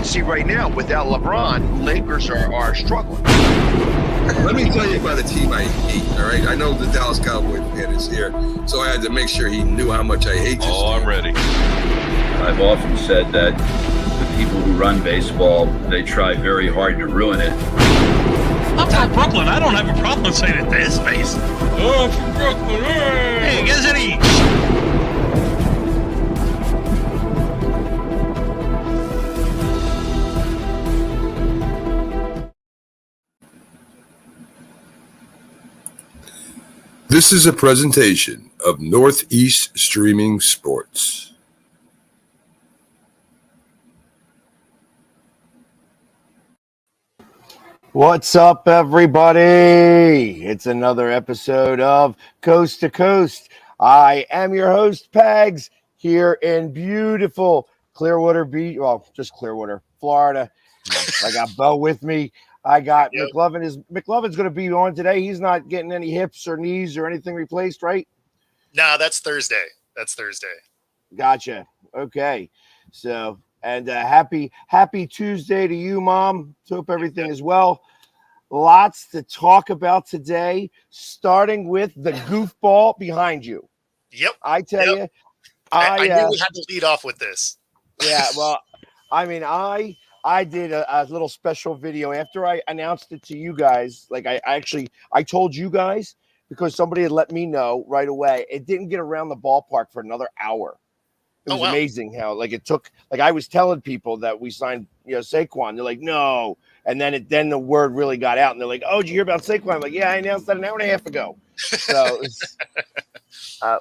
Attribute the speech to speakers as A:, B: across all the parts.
A: can see right now, without LeBron, Lakers are struggling.
B: Let me tell you about a team I hate, all right? I know the Dallas Cowboy fan is here, so I had to make sure he knew how much I hate this team.
C: I'm ready.
D: I've often said that the people who run baseball, they try very hard to ruin it.
E: I'm from Brooklyn. I don't have a problem saying it to his face.
C: Oh, I'm from Brooklyn.
E: Hey, guess any.
B: This is a presentation of Northeast Streaming Sports.
F: What's up, everybody? It's another episode of Coast to Coast. I am your host, Pags, here in beautiful Clearwater Beach. Well, just Clearwater, Florida. I got Bo with me. I got McLovin. McLovin's going to be on today. He's not getting any hips or knees or anything replaced, right?
G: No, that's Thursday.
F: Gotcha. Okay. So, and happy Tuesday to you, Mom. Hope everything is well. Lots to talk about today, starting with the goofball behind you.
G: Yep.
F: I tell you,
G: I knew we had to lead off with this.
F: Yeah. Well, I mean, I did a little special video after I announced it to you guys. Like I told you guys because somebody had let me know right away. It didn't get around the ballpark for another hour. It was amazing how it took. Like I was telling people that we signed, Saquon. They're like, no, and then the word really got out, and they're like, oh, did you hear about Saquon? I'm like, yeah, I announced that an hour and a half ago. So,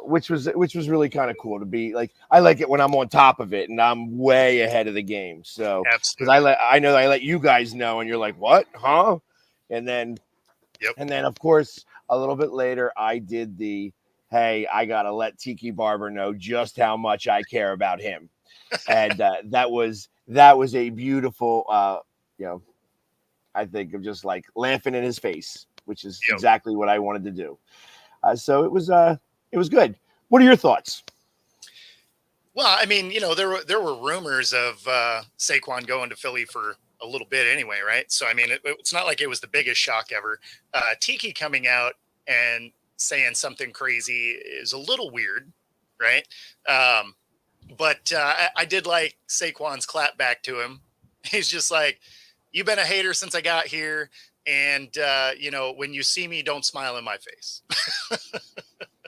F: which was really kind of cool to be like. I like it when I'm on top of it and I'm way ahead of the game. So, because I know I let you guys know, and you're like, what, huh? And then, and then of course a little bit later I did the. Hey, I gotta let Tiki Barber know just how much I care about him, and that was a beautiful, I think of just like laughing in his face, which is exactly what I wanted to do. So it was good. What are your thoughts?
G: Well, I mean, there were rumors of Saquon going to Philly for a little bit anyway, right? So I mean, it's not like it was the biggest shock ever. Tiki coming out and saying something crazy is a little weird, right? But I did like Saquon's clap back to him. He's just like, you've been a hater since I got here. And, when you see me, don't smile in my face.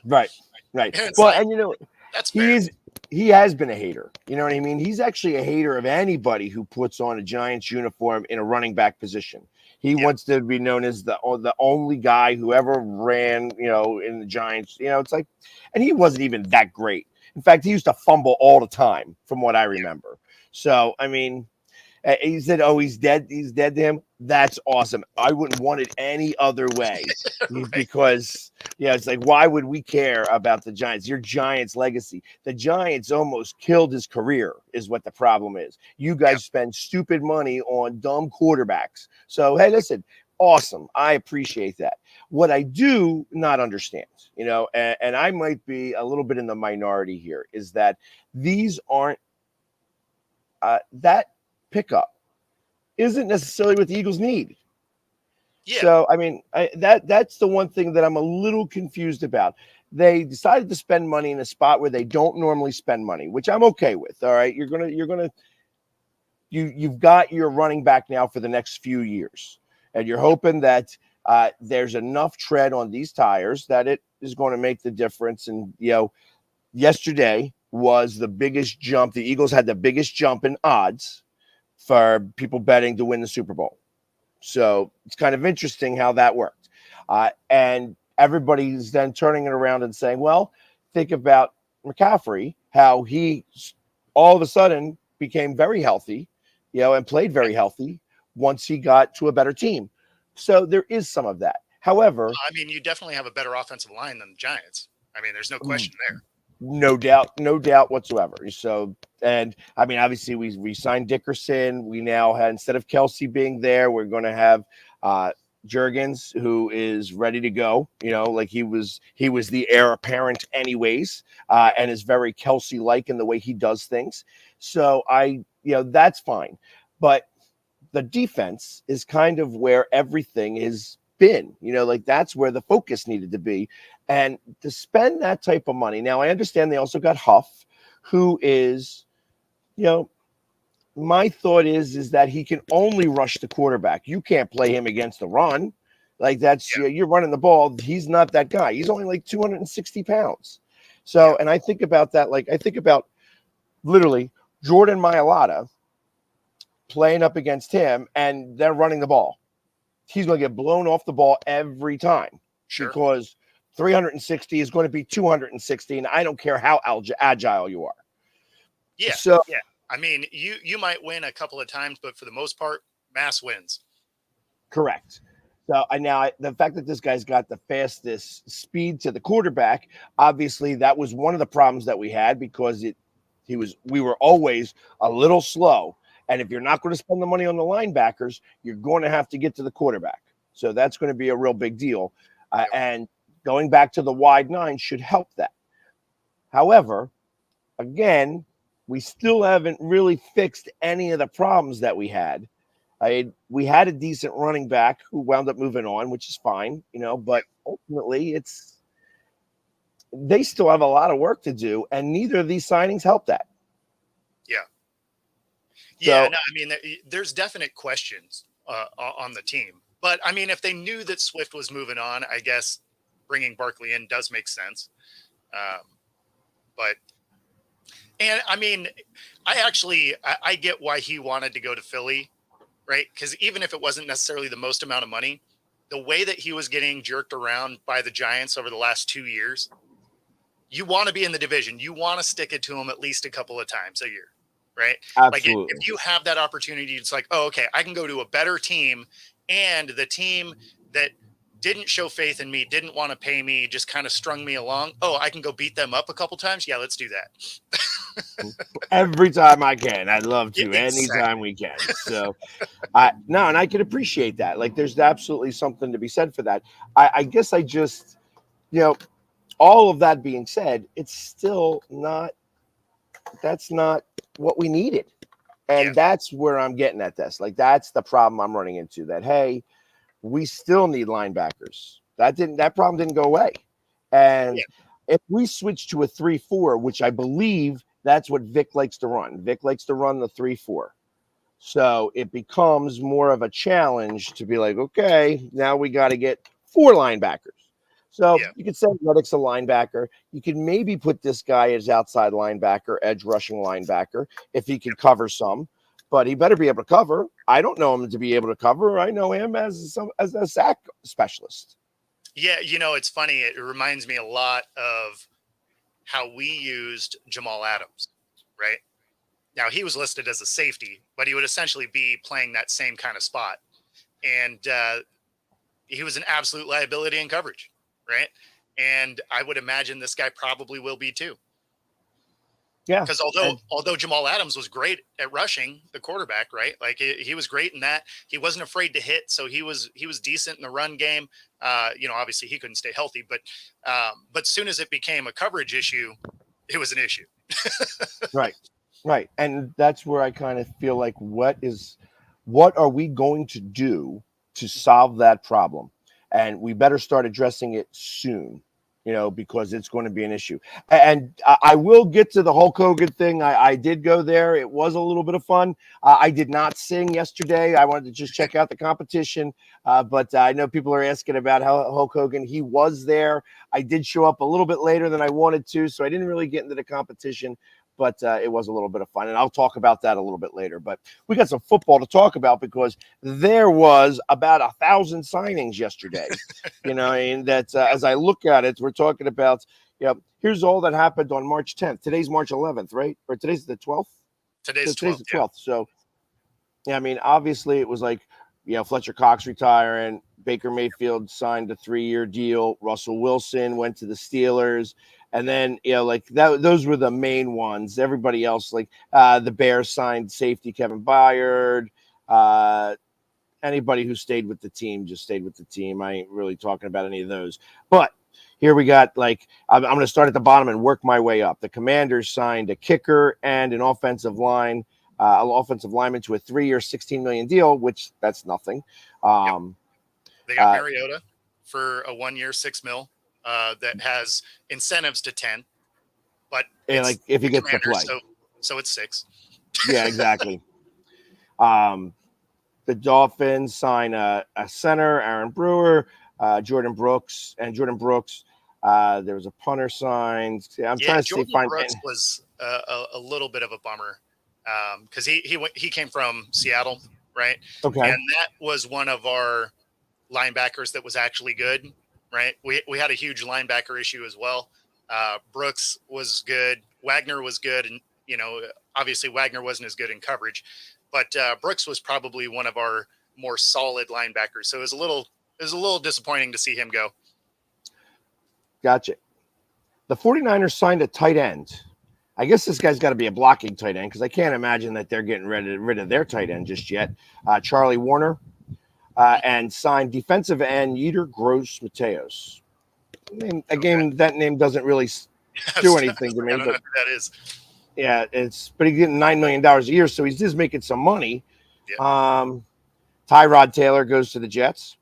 F: Right.
G: And
F: well,
G: like,
F: and
G: that's fair.
F: He has been a hater. You know what I mean? He's actually a hater of anybody who puts on a Giants uniform in a running back position. He wants to be known as the only guy who ever ran, in the Giants. It's like, and he wasn't even that great. In fact, he used to fumble all the time, from what I remember. So, I mean, he said, "Oh, he's dead. He's dead to him." That's awesome. I wouldn't want it any other way, right. Because it's like, why would we care about the Giants? Your Giants legacy. The Giants almost killed his career, is what the problem is. You guys spend stupid money on dumb quarterbacks. So, hey, listen, awesome. I appreciate that. What I do not understand, and I might be a little bit in the minority here, is that these aren't that pickup isn't necessarily what the Eagles need. Yeah. So, I mean, that's the one thing that I'm a little confused about. They decided to spend money in a spot where they don't normally spend money, which I'm okay with. All right. You've got your running back now for the next few years, and you're hoping that there's enough tread on these tires that it is going to make the difference. And, yesterday was the biggest jump. The Eagles had the biggest jump in odds for people betting to win the Super Bowl. So it's kind of interesting how that worked. And everybody's then turning it around and saying, well, think about McCaffrey, how he all of a sudden became very healthy, and played very healthy once he got to a better team. So there is some of that. However,
G: I mean, you definitely have a better offensive line than the Giants. I mean, there's no question there.
F: No doubt whatsoever. So, and I mean, obviously we signed Dickerson. We now had, instead of Kelsey being there, we're going to have Juergens, who is ready to go. Like he was the heir apparent anyways, and is very Kelsey-like in the way he does things. So that's fine. But the defense is kind of where everything has been, like that's where the focus needed to be. And to spend that type of money. Now, I understand they also got Huff, who is, my thought is that he can only rush the quarterback. You can't play him against the run. Like that's you're running the ball. He's not that guy. He's only like 260 pounds. So, and I think about that. Like I think about literally Jordan Mailata playing up against him, and they're running the ball. He's going to get blown off the ball every time because 360 is going to be 260, and I don't care how agile you are.
G: Yeah.
F: So,
G: yeah. I mean, you might win a couple of times, but for the most part, Mass wins. Correct.
F: So the fact that this guy's got the fastest speed to the quarterback, obviously that was one of the problems that we had because we were always a little slow. And if you're not going to spend the money on the linebackers, you're going to have to get to the quarterback. So that's going to be a real big deal. And going back to the wide nine should help that. However, again, we still haven't really fixed any of the problems that we had. We had a decent running back who wound up moving on, which is fine, but ultimately they still have a lot of work to do, and neither of these signings help that.
G: Yeah. Yeah, no, I mean, there's definite questions on the team. But, I mean, if they knew that Swift was moving on, I guess bringing Barkley in does make sense. And, I mean, I get why he wanted to go to Philly, right? Because even if it wasn't necessarily the most amount of money, the way that he was getting jerked around by the Giants over the last 2 years, you want to be in the division. You want to stick it to him at least a couple of times a year. Right.
F: Absolutely.
G: Like if you have that opportunity, it's like, oh, okay, I can go to a better team, and the team that didn't show faith in me, didn't want to pay me, just kind of strung me along. Oh, I can go beat them up a couple times. Yeah, let's do that.
F: Every time I can. I'd love to.
G: Exactly.
F: Anytime we can. So and I can appreciate that. Like there's absolutely something to be said for that. I guess I just, all of that being said, it's still not, that's not what we needed. And that's where I'm getting at this. Like, that's the problem I'm running into, that, hey, we still need linebackers. That problem didn't go away. And if we switch to a 3-4, which I believe that's what Vic likes to run. Vic likes to run the 3-4. So it becomes more of a challenge to be like, okay, now we got to get 4 linebackers. So you could say Reddick's a linebacker. You could maybe put this guy as outside linebacker, edge rushing linebacker, if he can cover some. But he better be able to cover. I don't know him to be able to cover. I know him as a sack specialist.
G: Yeah, it's funny. It reminds me a lot of how we used Jamal Adams, right? Now, he was listed as a safety, but he would essentially be playing that same kind of spot. And he was an absolute liability in coverage. Right. And I would imagine this guy probably will be too.
F: Yeah.
G: Because although Jamal Adams was great at rushing the quarterback, right? Like he was great in that. He wasn't afraid to hit. So he was decent in the run game. Obviously he couldn't stay healthy, but soon as it became a coverage issue, it was an issue.
F: Right. Right. And that's where I kind of feel like, what are we going to do to solve that problem? And we better start addressing it soon, because it's going to be an issue. And I will get to the Hulk Hogan thing. I did go there. It was a little bit of fun. I did not sing yesterday. I wanted to just check out the competition. But I know people are asking about how Hulk Hogan, he was there. I did show up a little bit later than I wanted to, so I didn't really get into the competition. But it was a little bit of fun, and I'll talk about that a little bit later. But we got some football to talk about, because there was about 1,000 signings yesterday. And that's as I look at it, we're talking about, here's all that happened on March 10th. Today's March 11th, right? Or today's the 12th?
G: Today's
F: the 12th.
G: Yeah.
F: So, I mean, obviously it was like, Fletcher Cox retiring. Baker Mayfield signed a 3-year deal. Russell Wilson went to the Steelers. And then, those were the main ones. Everybody else, like the Bears signed safety Kevin Byard. Anybody who stayed with the team just stayed with the team. I ain't really talking about any of those. But here we got, I'm going to start at the bottom and work my way up. The Commanders signed a kicker and an offensive line. offensive lineman to a 3-year, $16 million deal, which that's nothing.
G: They got Mariota for a 1 year, $6 million that has incentives to 10, but
F: like if he gets to play,
G: so it's 6.
F: Yeah, exactly. The Dolphins sign a center, Aaron Brewer, Jordan Brooks. There was a punter signed. I'm trying to
G: Jordan
F: find.
G: Brooks was a little bit of a bummer because he came from Seattle, right?
F: Okay.
G: And that was one of our linebackers that was actually good, right? We had a huge linebacker issue as well. Brooks was good. Wagner was good. And, obviously Wagner wasn't as good in coverage, but Brooks was probably one of our more solid linebackers. So it was a little disappointing to see him go.
F: Gotcha. The 49ers signed a tight end. I guess this guy's got to be a blocking tight end because I can't imagine that they're getting rid of their tight end just yet. Charlie Warner. And signed defensive end Yetur Gross-Mateos. That name doesn't really do anything to me.
G: I don't know who that is.
F: Yeah, but he's getting $9 million a year, so he's just making some money.
G: Yeah.
F: Tyrod Taylor goes to the Jets.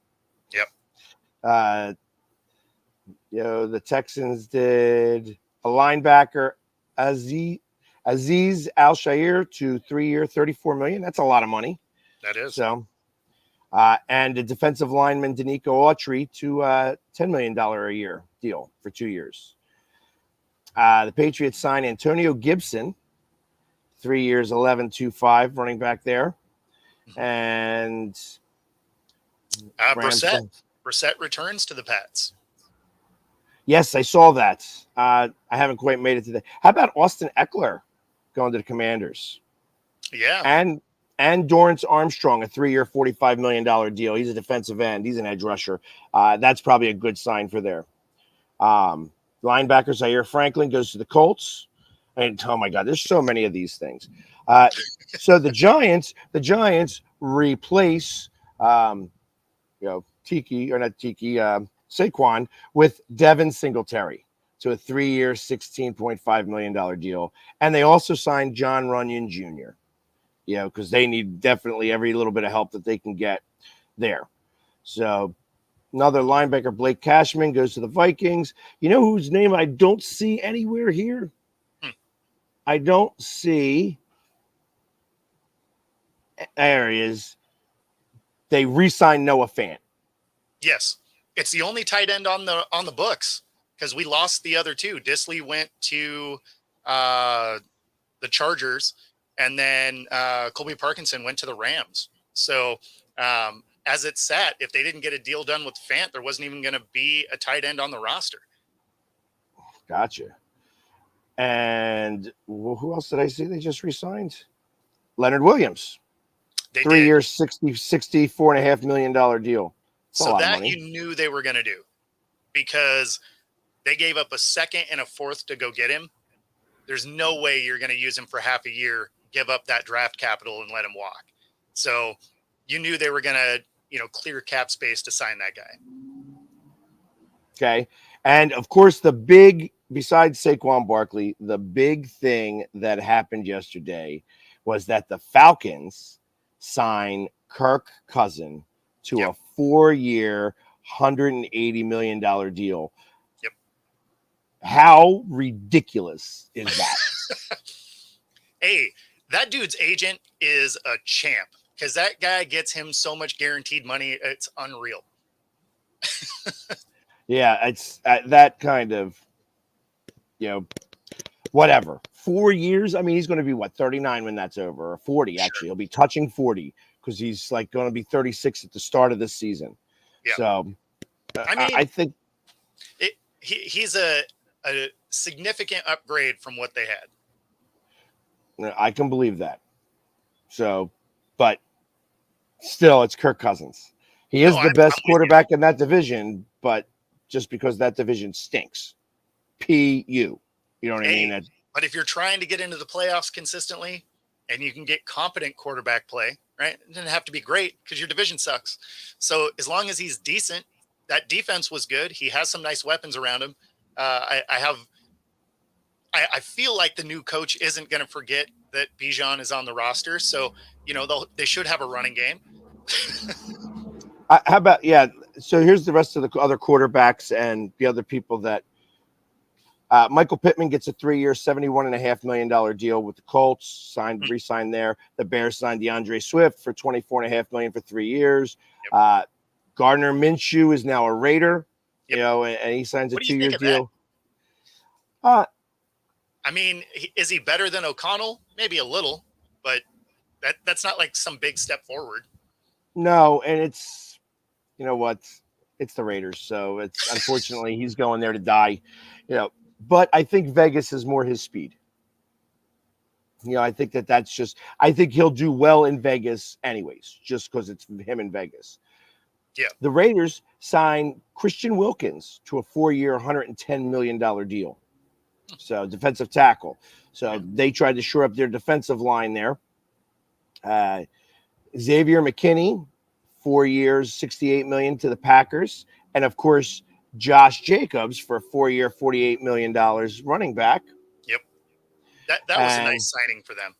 G: Yep.
F: The Texans did a linebacker, Aziz Al-Shair, to 3-year, $34 million. That's a lot of money.
G: That is.
F: So. And a defensive lineman, Danico Autry, to $10 million a year deal for 2 years. The Patriots signed Antonio Gibson, 3 years, $11.25, running back there. And
G: Brissett returns to the Pats.
F: Yes, I saw that. I haven't quite made it today. How about Austin Eckler going to the Commanders?
G: Yeah.
F: And Dorrance Armstrong, a 3-year, $45 million deal. He's a defensive end. He's an edge rusher. That's probably a good sign for there. Linebacker Zaire Franklin goes to the Colts. And oh my God, there's so many of these things. So the Giants replace Saquon with Devin Singletary to a 3-year, $16.5 million deal. And they also signed John Runyon Jr. Because they need definitely every little bit of help that they can get there. So another linebacker, Blake Cashman, goes to the Vikings. You know whose name I don't see anywhere here? I don't see. There he is. They re-signed Noah Fant.
G: Yes. It's the only tight end on the books because we lost the other two. Disley went to the Chargers. And then Colby Parkinson went to the Rams. So as it sat, if they didn't get a deal done with Fant, there wasn't even going to be a tight end on the roster.
F: Gotcha. And who else did I see? They just re-signed Leonard Williams. 3 years, $64.5 million deal. That's
G: so that you knew they were going to do because they gave up a second and a fourth to go get him. There's no way you're going to use him for half a year, give up that draft capital and let him walk. So you knew they were going to, clear cap space to sign that guy.
F: Okay. And of course, besides Saquon Barkley, the big thing that happened yesterday was that the Falcons signed Kirk Cousins to a 4-year, $180 million deal.
G: Yep.
F: How ridiculous is that?
G: Hey, that dude's agent is a champ because that guy gets him so much guaranteed money. It's unreal.
F: Yeah, it's that kind of, whatever. 4 years. I mean, he's going to be 39 when that's over, or 40 actually. He'll be touching 40 because he's going to be 36 at the start of this season. Yeah. So, I think
G: he's a significant upgrade from what they had.
F: I can believe that. So, but still, it's Kirk Cousins. He is the best quarterback in that division, but just because that division stinks. You know what I mean?
G: But if you're trying to get into the playoffs consistently and you can get competent quarterback play, right? It doesn't have to be great because your division sucks. So as long as he's decent, that defense was good. He has some nice weapons around him. I feel like the new coach isn't going to forget that Bijan is on the roster. So, they should have a running game.
F: How about, so here's the rest of the other quarterbacks and the other people that Michael Pittman gets a 3-year, $71.5 million deal with the Colts, re-signed there. The Bears signed DeAndre Swift for $24.5 million for 3 years.
G: Yep.
F: Gardner Minshew is now a Raider,
G: Yep.
F: And he signs a
G: What do you
F: 2-year
G: think of
F: deal.
G: I mean, is he better than O'Connell? Maybe a little, but that's not like some big step forward.
F: No, and it's, you know what? It's the Raiders, so it's unfortunately he's going there to die, But I think Vegas is more his speed. I think that's just. I think he'll do well in Vegas, anyways, just because it's him in Vegas.
G: Yeah.
F: The Raiders signed Christian Wilkins to a 4-year, $110 million deal. So defensive tackle. So they tried to shore up their defensive line there. Xavier McKinney, 4 years, $68 million to the Packers, and of course Josh Jacobs for a 4-year, $48 million running back.
G: Yep, that was a nice signing for them.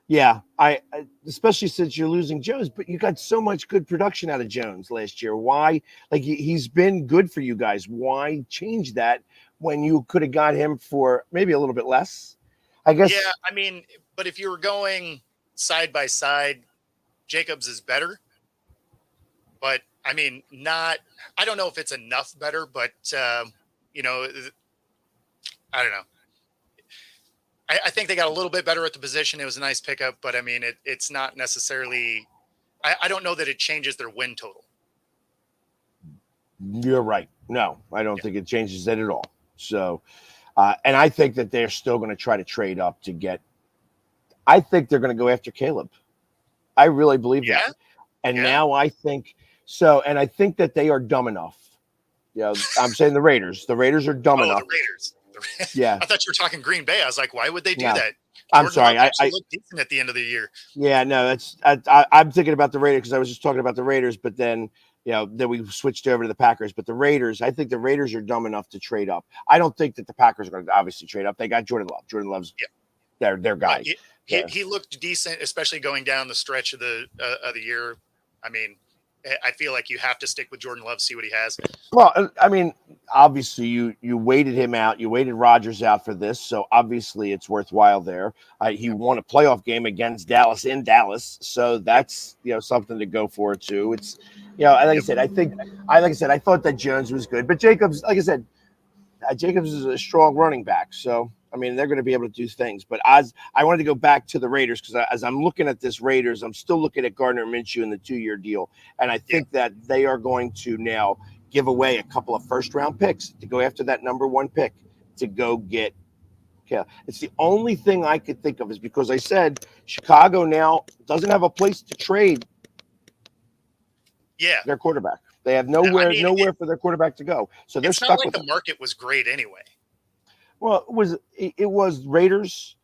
F: Yeah, I especially since you're losing Jones, but you got so much good production out of Jones last year. Why? Like he's been good for you guys. Why change that when you could have got him for maybe a little bit less? I guess.
G: Yeah, I mean, but if you were going side by side, Jacobs is better. But I mean, I don't know if it's enough better, but I don't know. I think they got a little bit better at the position. It was a nice pickup, but I mean, it's not necessarily. I don't know that it changes their win total.
F: You're right. No, I don't think it changes that at all. So, and I think that they're still going to try to trade up to get. I think they're going to go after Caleb. I really believe that. And now I think so, and I think that they are dumb enough. I'm saying the Raiders. The Raiders are dumb enough.
G: The Raiders.
F: Yeah,
G: I thought you were talking Green Bay. I was like, why would they do that?
F: I'm sorry. I
G: looked decent at the end of the year.
F: Yeah, no, I'm thinking about the Raiders because I was just talking about the Raiders, but then then we switched over to the Packers. But the Raiders, I think the Raiders are dumb enough to trade up. I don't think that the Packers are going to obviously trade up. They got Jordan Love. Jordan Love's their guy.
G: He looked decent, especially going down the stretch of the year. I mean, I feel like you have to stick with Jordan Love, see what he has.
F: Well, I mean, obviously you waited him out. You waited Rodgers out for this. So obviously it's worthwhile there. He won a playoff game against Dallas in Dallas. So that's, something to go for too. It's, like I said, I thought that Jones was good, but Jacobs, like I said, Jacobs is a strong running back. So, I mean, they're going to be able to do things. But as I wanted to go back to the Raiders, because as I'm looking at this Raiders, I'm still looking at Gardner Minshew in the 2-year deal. And I think that they are going to now give away a couple of first-round picks to go after that number 1 pick to go get. Yeah, it's the only thing I could think of is because I said Chicago now doesn't have a place to trade their quarterback. They have nowhere for their quarterback to go. So they're stuck with
G: the market was great anyway.
F: Well, it was Raiders,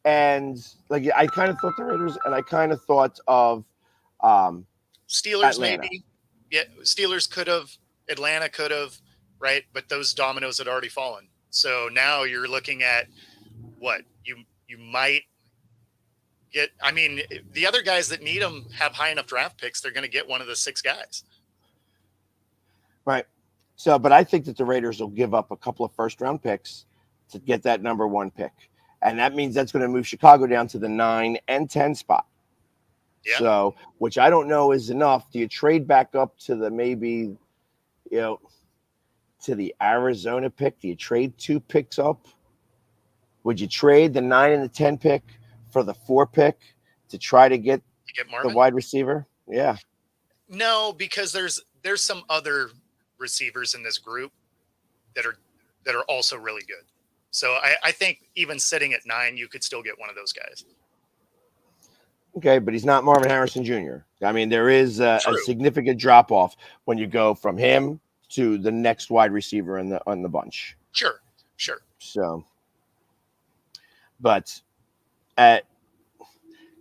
F: and like I kind of thought the Raiders, and I kind of thought of
G: Steelers
F: Atlanta.
G: maybe. Yeah, Steelers could have, Atlanta could have, right? But those dominoes had already fallen. So now you're looking at what you might get. I mean, the other guys that need them have high enough draft picks. They're going to get one of the 6 guys.
F: Right. So, but I think that the Raiders will give up a couple of first-round picks to get that number 1 pick. And that means that's going to move Chicago down to the 9 and 10 spot. Yeah. So, which I don't know is enough. Do you trade back up to the maybe, to the Arizona pick? Do you trade 2 picks up? Would you trade the 9 and the 10 pick for the 4 pick to try to get the wide receiver? Yeah.
G: No, because there's some other receivers in this group that are also really good. So I think even sitting at 9, you could still get one of those guys.
F: Okay, but he's not Marvin Harrison Jr. I mean, there is a significant drop off when you go from him to the next wide receiver on the bunch.
G: Sure.
F: So, but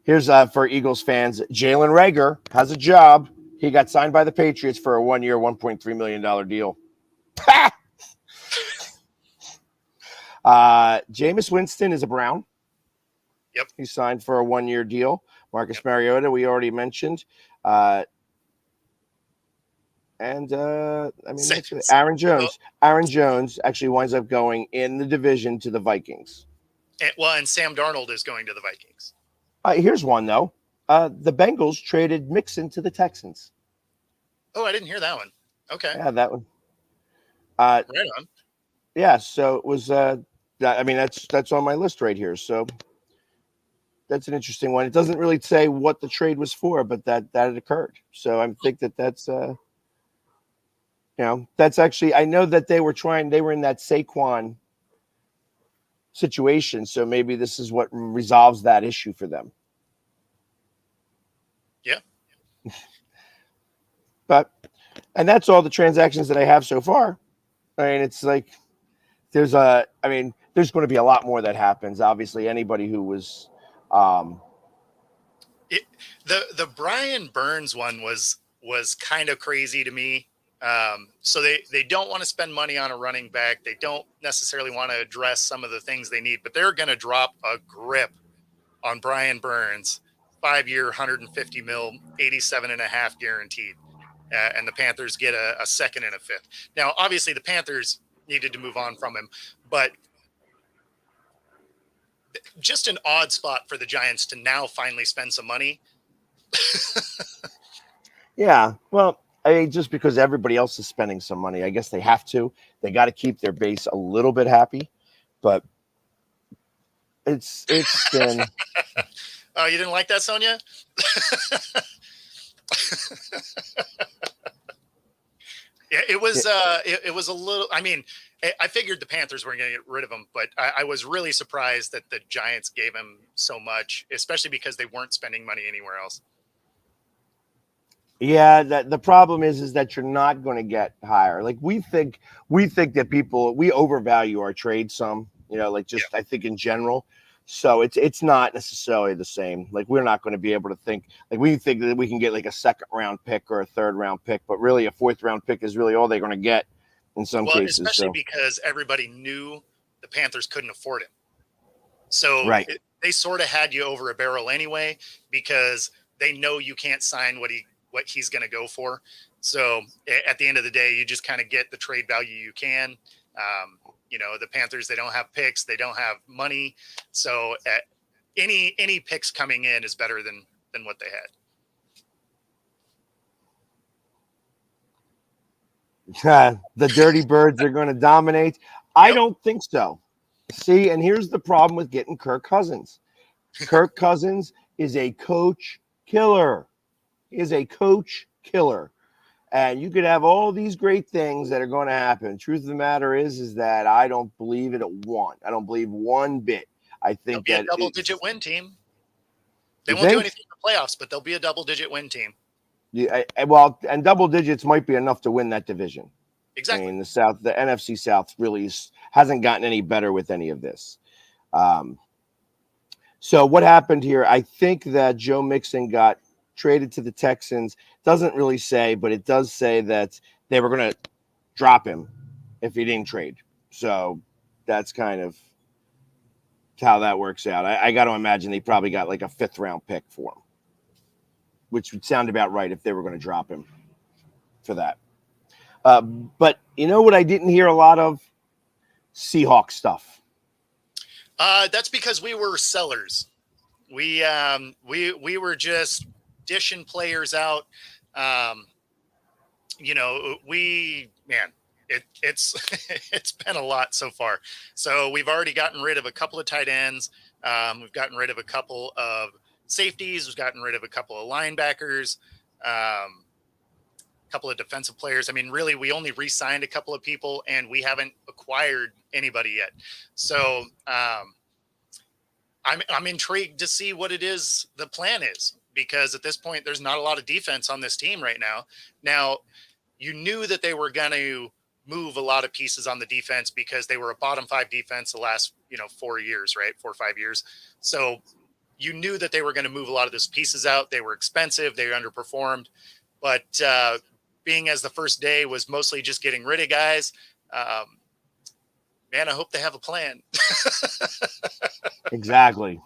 F: here's for Eagles fans: Jalen Reagor has a job. He got signed by the Patriots for a 1-year, $1.3 million deal. Jameis Winston is a Brown.
G: Yep.
F: He signed for a 1-year deal. Marcus
G: Yep.
F: Mariota, we already mentioned. And I mean, that's it. Aaron Jones. Aaron Jones actually winds up going in the division to the Vikings.
G: And Sam Darnold is going to the Vikings.
F: Here's one, though. The Bengals traded Mixon to the Texans.
G: Oh, I didn't hear that one. Okay.
F: Yeah, that one.
G: Right on.
F: Yeah, so it was. I mean, that's on my list right here. So that's an interesting one. It doesn't really say what the trade was for, but that it occurred. So I think that's that's actually. I know that they were in that Saquon situation, so maybe this is what resolves that issue for them.
G: Yeah.
F: And that's all the transactions that I have so far. I mean, it's like there's going to be a lot more that happens. Obviously, anybody who was
G: the Brian Burns one was kind of crazy to me. So they don't want to spend money on a running back. They don't necessarily want to address some of the things they need, but they're going to drop a grip on Brian Burns, 5-year, $150 million, 87.5 guaranteed. And the Panthers get a second and a fifth. Now, obviously the Panthers needed to move on from him, but just an odd spot for the Giants to now finally spend some money.
F: Yeah, well, I mean, just because everybody else is spending some money, I guess they have to. They got to keep their base a little bit happy, but it's been.
G: Oh, you didn't like that, Sonia? Yeah, it was. It was a little. I mean, I figured the Panthers were going to get rid of him, but I was really surprised that the Giants gave him so much, especially because they weren't spending money anywhere else.
F: Yeah, the problem is that you're not going to get higher. Like we think that we overvalue our trade some. I think in general. So it's not necessarily the same. Like we're not going to be able to think like we think that we can get like a 2nd round pick or a 3rd round pick, but really a 4th round pick is really all they're going to get in some cases.
G: Especially because everybody knew the Panthers couldn't afford him. So
F: right.
G: They sort of had you over a barrel anyway because they know you can't sign what he's going to go for. So at the end of the day, you just kind of get the trade value you can. The Panthers, they don't have picks, they don't have money. So any picks coming in is better than what they
F: had. The Dirty Birds are going to dominate. I don't think so. See, and here's the problem with getting Kirk Cousins. Kirk Cousins is a coach killer. He is a coach killer. And you could have all these great things that are going to happen. Truth of the matter is that I don't believe it one. I don't believe one bit. I think
G: they'll be a double-digit win team. They won't do anything in the playoffs, but they'll be a double-digit win team.
F: Yeah, and double digits might be enough to win that division.
G: Exactly.
F: I mean, the NFC South really hasn't gotten any better with any of this. So what happened here? I think that Joe Mixon got traded to the Texans. Doesn't really say, but it does say that they were going to drop him if he didn't trade. So that's kind of how that works out. I got to imagine they probably got like a 5th round pick for him, which would sound about right if they were going to drop him for that. But you know what I didn't hear a lot of? Seahawks stuff.
G: That's because we were sellers. We were just dishing players out. It's it's been a lot so far. So we've already gotten rid of a couple of tight ends. We've gotten rid of a couple of safeties. We've gotten rid of a couple of linebackers. A couple of defensive players. I mean, really, we only re-signed a couple of people, and we haven't acquired anybody yet. So I'm intrigued to see what it is the plan is, because at this point, there's not a lot of defense on this team right now. Now, you knew that they were going to move a lot of pieces on the defense because they were a bottom 5 defense the last 4 years, right? 4 or 5 years. So you knew that they were going to move a lot of those pieces out. They were expensive. They underperformed. But being as the first day was mostly just getting rid of guys, man, I hope they have a plan.
F: Exactly.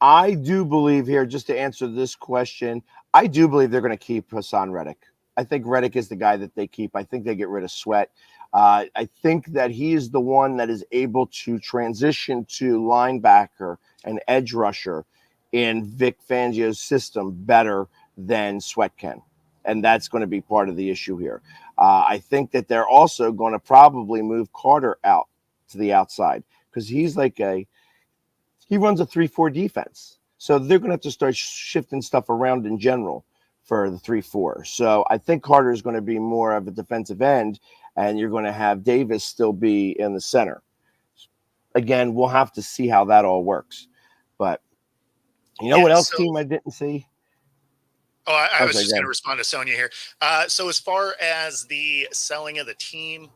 F: I do believe here, just to answer this question, I do believe they're going to keep Hassan Reddick. I think Reddick is the guy that they keep. I think they get rid of Sweat. I think that he is the one that is able to transition to linebacker and edge rusher in Vic Fangio's system better than Sweat can. And that's going to be part of the issue here. I think that they're also going to probably move Carter out to the outside because he runs a 3-4 defense. So they're going to have to start shifting stuff around in general for the 3-4. So I think Carter is going to be more of a defensive end, and you're going to have Davis still be in the center. Again, we'll have to see how that all works. But you know what else team I didn't see?
G: Oh, I was just going to respond to Sonia here. So as far as the selling of the team,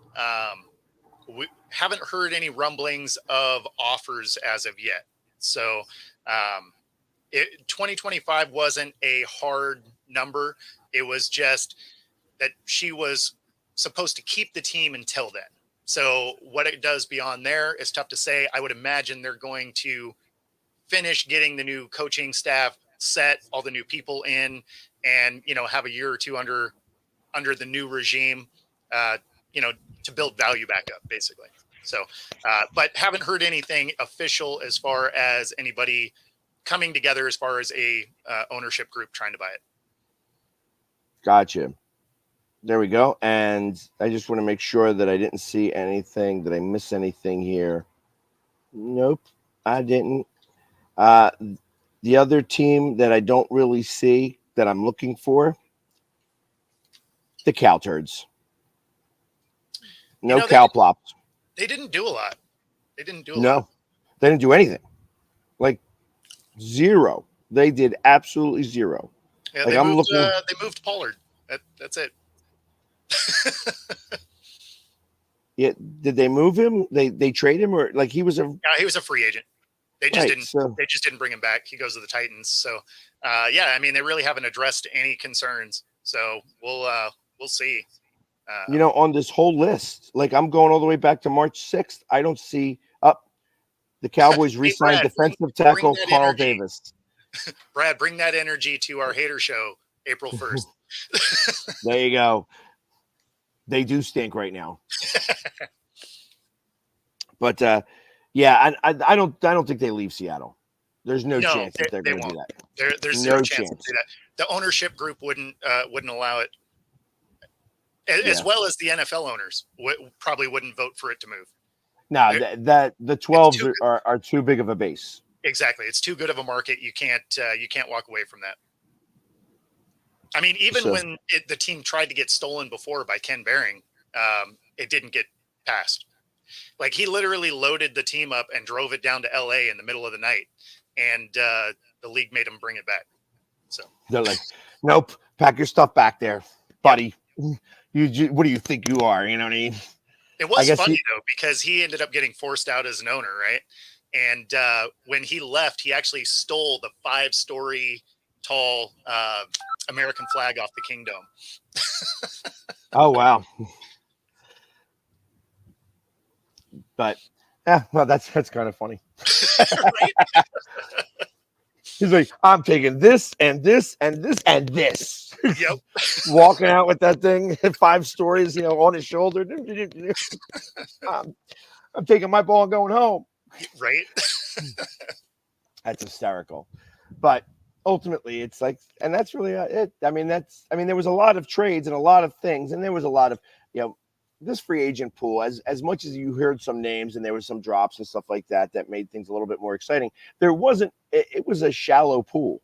G: we haven't heard any rumblings of offers as of yet. So 2025 wasn't a hard number. It was just that she was supposed to keep the team until then. So what it does beyond there is tough to say. I would imagine they're going to finish getting the new coaching staff set, all the new people in, and, have a year or two under the new regime, to build value back up, basically. So, but haven't heard anything official as far as anybody coming together as far as a ownership group trying to buy it.
F: Gotcha. There we go. And I just want to make sure that I didn't see anything. Did I miss anything here? Nope, I didn't. The other team that I don't really see that I'm looking for, the HATER'S. No cow plops.
G: They didn't do a lot. They didn't
F: do anything. Like zero. They did absolutely zero.
G: Yeah,
F: like
G: they moved Pollard. That's it.
F: Yeah, did they move him? They trade him, or like he was a
G: free agent. They just didn't bring him back. He goes to the Titans. So they really haven't addressed any concerns. So we'll see.
F: On this whole list, like I'm going all the way back to March 6th. I don't see the Cowboys re-signed defensive tackle Carl Davis.
G: Brad, bring that energy to our hater show April 1st.
F: There you go. They do stink right now. But I don't think they leave Seattle. There's no chance that they're going to do that.
G: There's no chance to do that. The ownership group wouldn't allow it. As well as the NFL owners probably wouldn't vote for it to move.
F: No, that the 12s are too big of a base.
G: Exactly, it's too good of a market. You can't walk away from that. I mean, even when the team tried to get stolen before by Ken Behring, it didn't get passed. Like he literally loaded the team up and drove it down to LA in the middle of the night, and the league made him bring it back. So
F: they're like, "Nope, pack your stuff back there, buddy." What do you think you are? You know what I mean?
G: It was funny though, because he ended up getting forced out as an owner, right? And when he left, he actually stole the 5-story tall American flag off the Kingdom.
F: Oh wow! But that's kind of funny.
G: Right?
F: He's like, I'm taking this and this and this and this.
G: Yep.
F: Walking out with that thing 5 stories, on his shoulder. I'm taking my ball and going home.
G: Right.
F: That's hysterical. But ultimately, it's like, and that's really it. I mean, there was a lot of trades and a lot of things, and there was a lot of, this free agent pool, as much as you heard some names and there was some drops and stuff like that made things a little bit more exciting. It was a shallow pool.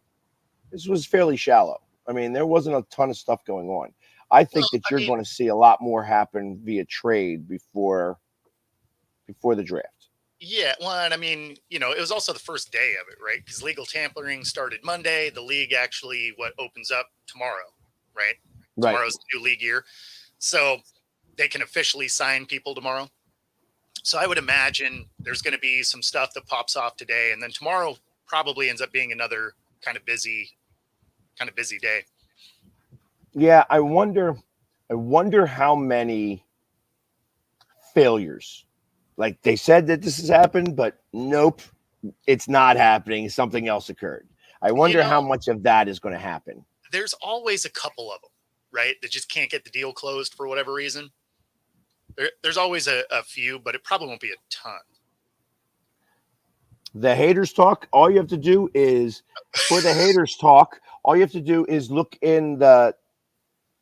F: This was fairly shallow. I mean, there wasn't a ton of stuff going on. I think you're going to see a lot more happen via trade before the draft.
G: Yeah, well, and I mean, it was also the first day of it, right? Because legal tampering started Monday. The league actually opens up tomorrow, right? Tomorrow's the new league year. So they can officially sign people tomorrow. So I would imagine there's going to be some stuff that pops off today, and then tomorrow probably ends up being another kind of busy day. Yeah,
F: I wonder how many failures. Like they said that this has happened, but nope, it's not happening. Something else occurred. I wonder how much of that is going to happen.
G: There's always a couple of them, right, that just can't get the deal closed for whatever reason. There's always a few, but it probably won't be a ton.
F: The haters talk. All you have to do is for the haters talk. All you have to do is look in the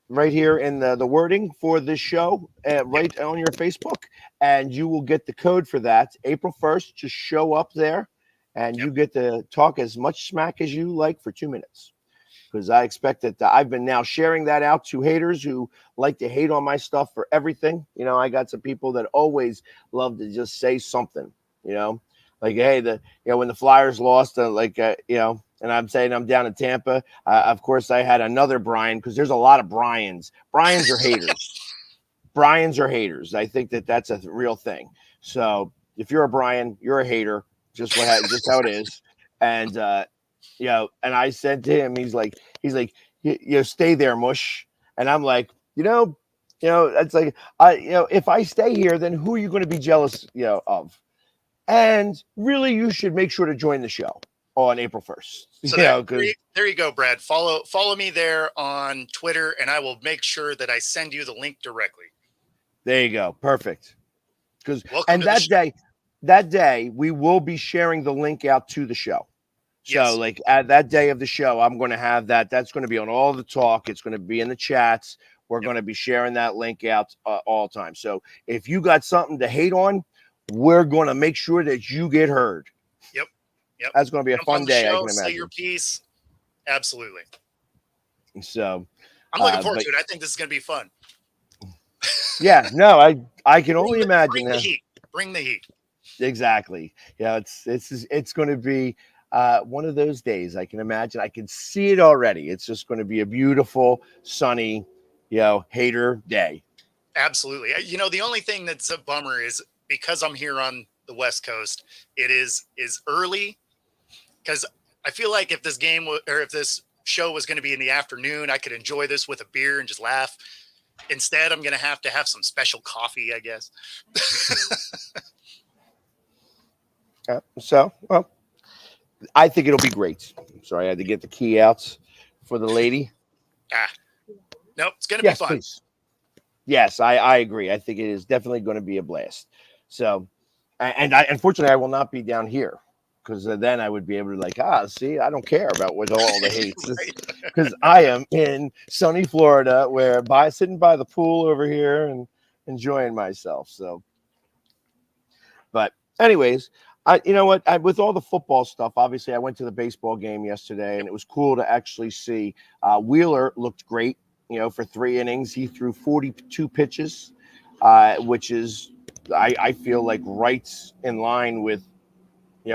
F: right here in the wording for this show, right on your Facebook, and you will get the code for that. April 1st. Just show up there, and you get to talk as much smack as you like for 2 minutes. Because I expect that I've been now sharing that out to haters who like to hate on my stuff for everything. You know, I got some people that always love to just say something, you know, like, hey, when the Flyers lost, and I'm saying I'm down in Tampa. Of course, I had another Brian because there's a lot of Brians. Brians are haters. Brians are haters. I think that's a real thing. So if you're a Brian, you're a hater. Just how it is. And, and I said to him, he's like, stay there, mush. And I'm like, that's like, if I stay here, then who are you going to be jealous, of? And really, you should make sure to join the show on April 1st.
G: So there you go, Brad. Follow me there on Twitter, and I will make sure that I send you the link directly.
F: There you go. Perfect. Because that day we will be sharing the link out to the show. So like at that day of the show, I'm going to have that. That's going to be on all the talk. It's going to be in the chats. We're going to be sharing that link out all the time. So if you got something to hate on, we're going to make sure that you get heard.
G: Yep.
F: That's going to be a fun day. I can imagine.
G: Say your piece. Absolutely.
F: So
G: I'm looking forward to it. I think this is going to be fun.
F: Yeah. No, I can only imagine.
G: Bring the heat.
F: Exactly. Yeah. It's going to be one of those days. I can imagine. I can see it already. It's just going to be a beautiful, sunny, hater day.
G: Absolutely. The only thing that's a bummer is because I'm here on the West Coast, it is early. Because I feel like if this if this show was going to be in the afternoon, I could enjoy this with a beer and just laugh. Instead, I'm going to have some special coffee, I guess.
F: Well, I think it'll be great. Sorry, I had to get the key out for the lady.
G: Nope, it's going to be fun.
F: Please. Yes, I agree. I think it is definitely going to be a blast. So, unfortunately, I will not be down here because then I would be able to see, I don't care about what all the hates because I am in sunny Florida sitting by the pool over here and enjoying myself. So, but anyways, with all the football stuff, obviously I went to the baseball game yesterday and it was cool to actually see Wheeler looked great, for 3 innings. He threw 42 pitches, which is, I feel like right in line with,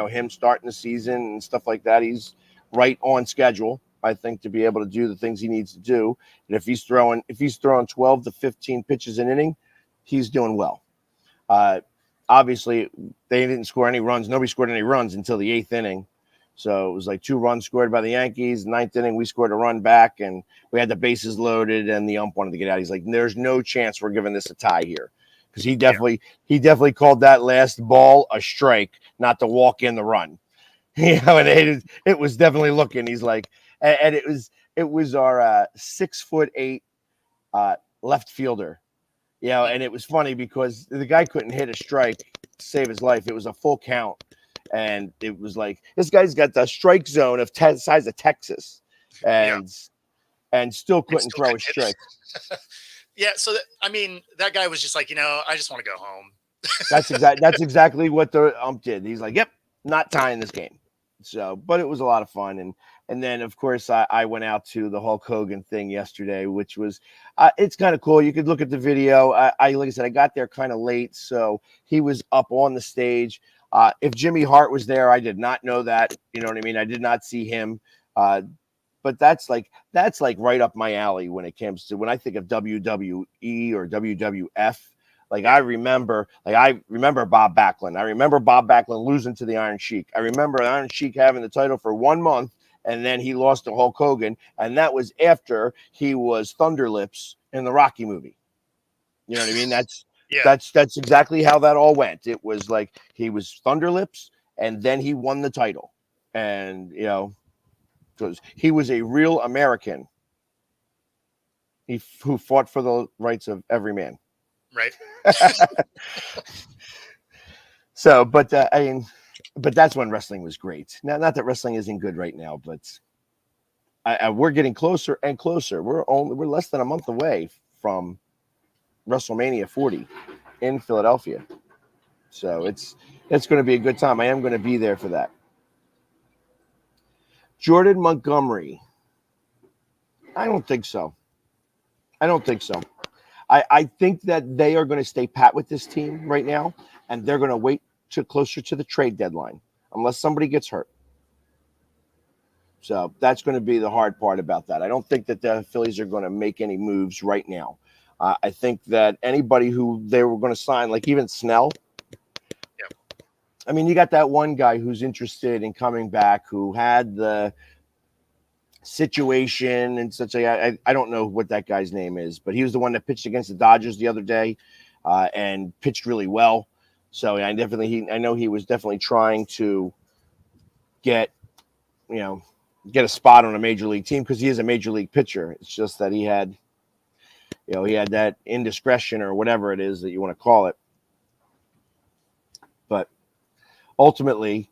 F: him starting the season and stuff like that. He's right on schedule, I think, to be able to do the things he needs to do. And if he's throwing 12 to 15 pitches an inning, he's doing well. Obviously, they didn't score any runs. Nobody scored any runs until the 8th inning. So it was like 2 runs scored by the Yankees. 9th inning, we scored a run back, and we had the bases loaded, and the ump wanted to get out. He's like, there's no chance we're giving this a tie here. Because he definitely called that last ball a strike, not to walk in the run. And it was definitely looking. He's like, and it was our 6'8" left fielder. And it was funny because the guy couldn't hit a strike to save his life. It was a full count. And it was like, this guy's got the strike zone of size of Texas and still couldn't throw a strike.
G: Yeah. So, that guy was just like, I just want to go home.
F: That's exactly what the ump did. He's like, yep, not tying this game. So, but it was a lot of fun. And then, of course, I went out to the Hulk Hogan thing yesterday, which was, it's kind of cool. You could look at the video. Like I said, I got there kind of late. So he was up on the stage. If Jimmy Hart was there, I did not know that. You know what I mean? I did not see him. But that's like right up my alley when it comes to when I think of WWE or WWF. Like I remember Bob Backlund. I remember Bob Backlund losing to the Iron Sheik. I remember Iron Sheik having the title for 1 month, and then he lost to Hulk Hogan, and that was after he was Thunder Lips in the Rocky movie. You know what I mean?
G: Yeah.
F: That's exactly how that all went. It was like he was Thunderlips, and then he won the title, and because he was a real American. Who fought for the rights of every man.
G: Right.
F: So, but but that's when wrestling was great. Now, not that wrestling isn't good right now, but we're getting closer and closer. We're less than a month away from WrestleMania 40 in Philadelphia. So it's going to be a good time. I am going to be there for that. Jordan Montgomery. I don't think so. I think that they are going to stay pat with this team right now, and they're going to wait to closer to the trade deadline unless somebody gets hurt. So that's going to be the hard part about that. I don't think that the Phillies are going to make any moves right now. I think that anybody who they were going to sign, like even Snell.
G: Yeah.
F: I mean, you got that one guy who's interested in coming back who had the situation and such. I don't know what that guy's name is, but he was the one that pitched against the Dodgers the other day and pitched really well. So I know he was definitely trying to get a spot on a major league team because he is a major league pitcher. It's just that he had that indiscretion or whatever it is that you want to call it. But ultimately,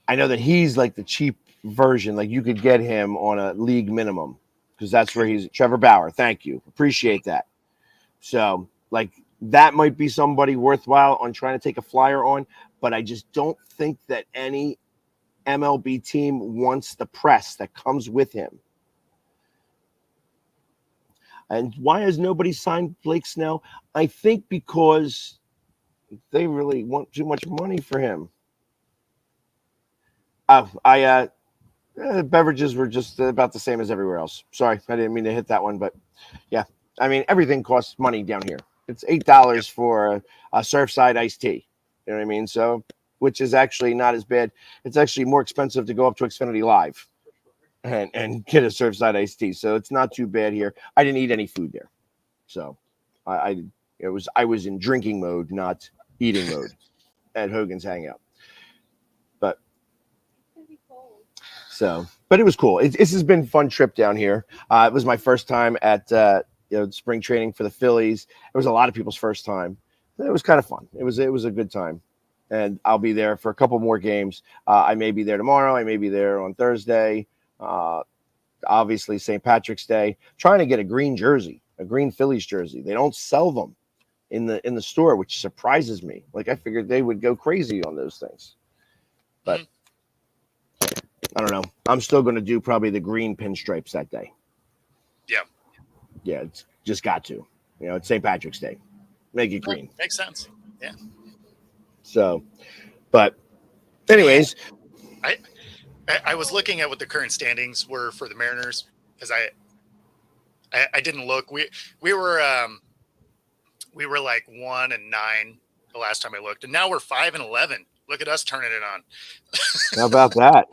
F: I know that he's like the cheap version. Like you could get him on a league minimum because that's where he's. Trevor Bauer. Thank you. Appreciate that. So like that might be somebody worthwhile on trying to take a flyer on, but I just don't think that any MLB team wants the press that comes with him. And why has nobody signed Blake Snell? I think because they really want too much money for him. Beverages were just about the same as everywhere else. Sorry, I didn't mean to hit that one, but yeah. I mean, everything costs money down here. It's $8 for a Surfside iced tea. You know what I mean? So, which is actually not as bad. It's actually more expensive to go up to Xfinity Live and get a Surfside iced tea. So it's not too bad here. I didn't eat any food there. So I was in drinking mode, not eating mode at Hogan's Hangout. But it was cool. This has been a fun trip down here. It was my first time at spring training for the Phillies. It was a lot of people's first time. It was kind of fun. It was a good time. And I'll be there for a couple more games. I may be there tomorrow. I may be there on Thursday. Obviously, St. Patrick's Day. Trying to get a green jersey, a green Phillies jersey. They don't sell them in the store, which surprises me. Like I figured they would go crazy on those things. But I don't know. I'm still going to do probably the green pinstripes that day.
G: Yeah.
F: Yeah, it's just got to. It's St. Patrick's Day. Make it green.
G: Makes sense. Yeah.
F: So, but anyways.
G: I was looking at what the current standings were for the Mariners because I didn't look. We were like 1-9 the last time I looked, and now we're 5-11. Look at us turning it on.
F: How about that?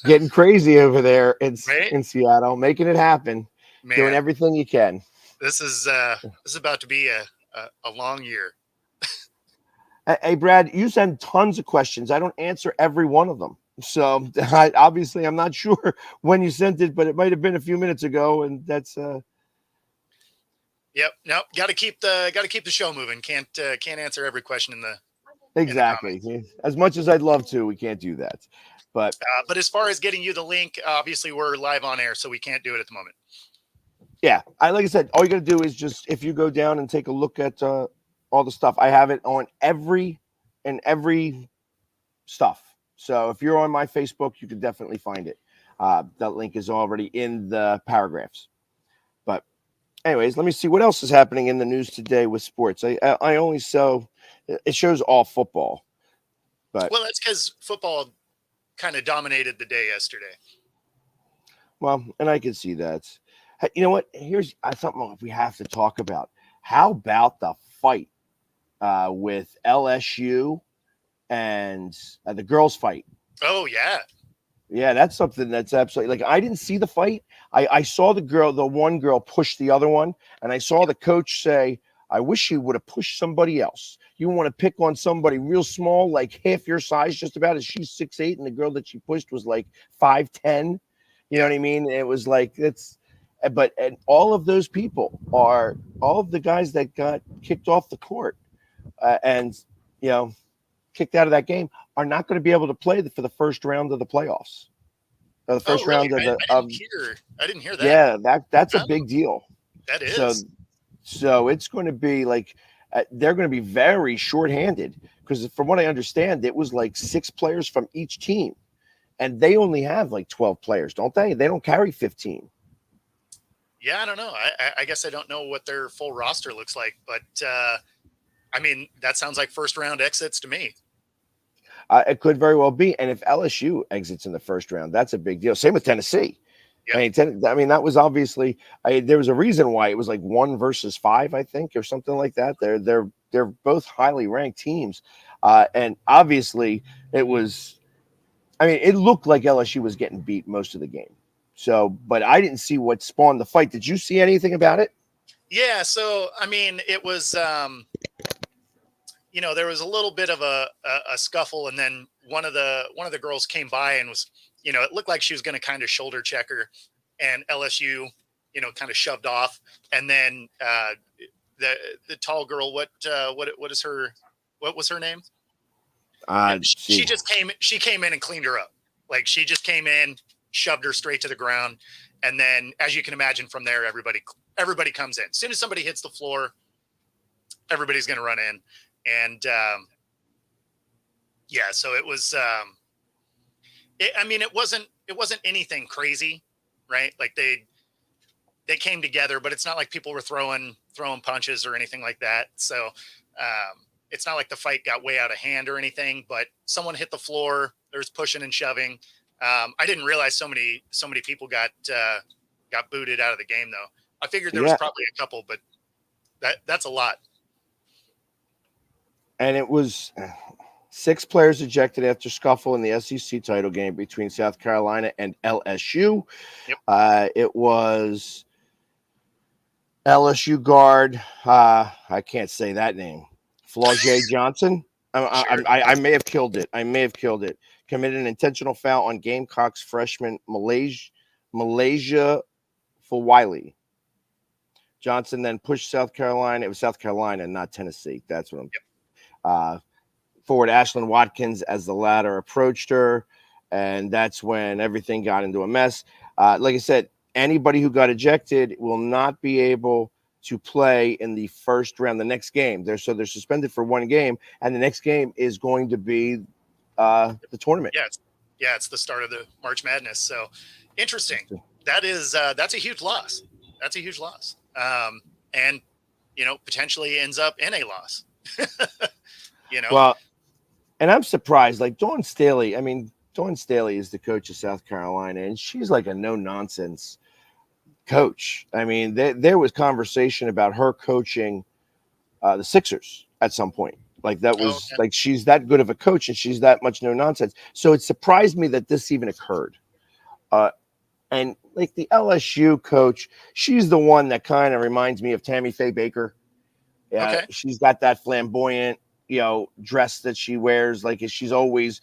F: Getting crazy over there in Seattle, making it happen, doing everything you can.
G: This is about to be a long year.
F: Hey, Brad, you send tons of questions. I don't answer every one of them. So obviously I'm not sure when you sent it, but it might have been a few minutes ago. And that's
G: Yep. No, got to keep the show moving. Can't answer every question in the
F: exactly.
G: In the
F: as much as I'd love to, we can't do that. But
G: as far as getting you the link, obviously we're live on air, so we can't do it at the moment.
F: Yeah, like I said, all you got to do is just if you go down and take a look at all the stuff. I have it on every stuff. So if you're on my Facebook, you can definitely find it. That link is already in the paragraphs. But anyways, let me see what else is happening in the news today with sports. I only it shows all football. But
G: well, that's because football kind of dominated the day yesterday.
F: Well, and I can see that. You know what? Here's something we have to talk about. How about the fight with LSU and the girls' fight?
G: Oh, yeah.
F: Yeah, that's something that's absolutely like I didn't see the fight. I saw the one girl push the other one, and I saw the coach say, I wish you would have pushed somebody else. You want to pick on somebody real small, like half your size, just about, as she's 6'8", and the girl that she pushed was like 5'10". You know what I mean? It was like and all of those people are all of the guys that got kicked off the court and kicked out of that game are not going to be able to play for the first round of the playoffs. The first round of the.
G: I didn't hear that.
F: Yeah, that's a big deal.
G: That is.
F: So it's going to be like they're going to be very shorthanded because, from what I understand, it was like 6 players from each team, and they only have like 12 players, don't they? They don't carry 15.
G: Yeah, I don't know. I guess I don't know what their full roster looks like, but I mean, that sounds like first round exits to me.
F: It could very well be, and if LSU exits in the first round, that's a big deal. Same with Tennessee. Yep. I mean, that was obviously there was a reason why it was like 1 versus 5, I think, or something like that. They're both highly ranked teams, and obviously it was. I mean, it looked like LSU was getting beat most of the game. So, but I didn't see what spawned the fight. Did you see anything about it?
G: Yeah. So, I mean, it was, there was a little bit of a scuffle, and then one of the girls came by and was, it looked like she was going to kind of shoulder check her, and LSU, kind of shoved off. And then the tall girl, what was her name? She came in and cleaned her up. Like, she just came in, shoved her straight to the ground. And then, as you can imagine, from there, everybody comes in. As soon as somebody hits the floor, everybody's going to run in. And so it was, it wasn't anything crazy, right? Like they came together, but it's not like people were throwing punches or anything like that. So it's not like the fight got way out of hand or anything, but someone hit the floor. There's pushing and shoving. I didn't realize so many people got booted out of the game, though. I figured there was probably a couple, but that's a lot.
F: And it was 6 players ejected after scuffle in the SEC title game between South Carolina and LSU. Yep. It was LSU guard. I can't say that name. Flaugier Johnson. I may have killed it. Committed an intentional foul on Gamecocks freshman Malaysia Fulwiley. Johnson then pushed South Carolina. It was South Carolina, not Tennessee. That's what I'm. Yep. Forward Ashlyn Watkins as the latter approached her, and that's when everything got into a mess. Like I said, anybody who got ejected will not be able to play in the first round, the next game. They're suspended for 1 game, and the next game is going to be the tournament.
G: Yeah, it's the start of the March Madness. So interesting. That's a huge loss. That's a huge loss. And potentially ends up in a loss.
F: Well, and I'm surprised. Like Dawn Staley. I mean, Dawn Staley is the coach of South Carolina, and she's like a no nonsense coach. I mean, there was conversation about her coaching the Sixers at some point. Like that was like she's that good of a coach, and she's that much no nonsense. So it surprised me that this even occurred. And like the LSU coach, she's the one that kind of reminds me of Tammy Faye Baker. Yeah, she's got that flamboyant, dress that she wears. Like she's always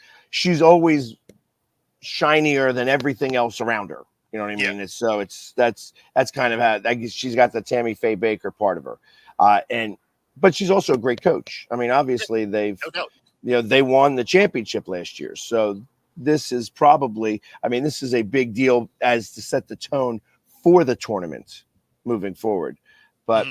F: shinier than everything else around her. You know what I mean? Yeah. That's kind of how I guess she's got the Tammy Faye Baker part of her. But she's also a great coach. I mean, obviously they won the championship last year. So this is this is a big deal as to set the tone for the tournament moving forward. But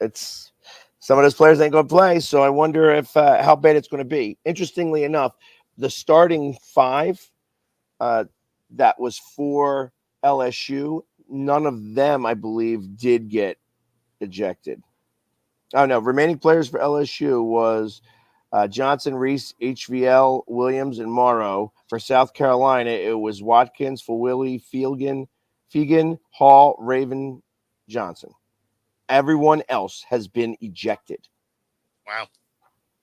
F: it's some of those players ain't going to play. So I wonder if how bad it's going to be. Interestingly enough, the starting 5 that was for LSU, none of them, I believe, did get ejected. Oh, no. Remaining players for LSU was Johnson, Reese, HVL, Williams, and Morrow. For South Carolina, it was Watkins, Fulwiley, Fegan, Hall, Raven, Johnson. Everyone else has been ejected.
G: Wow.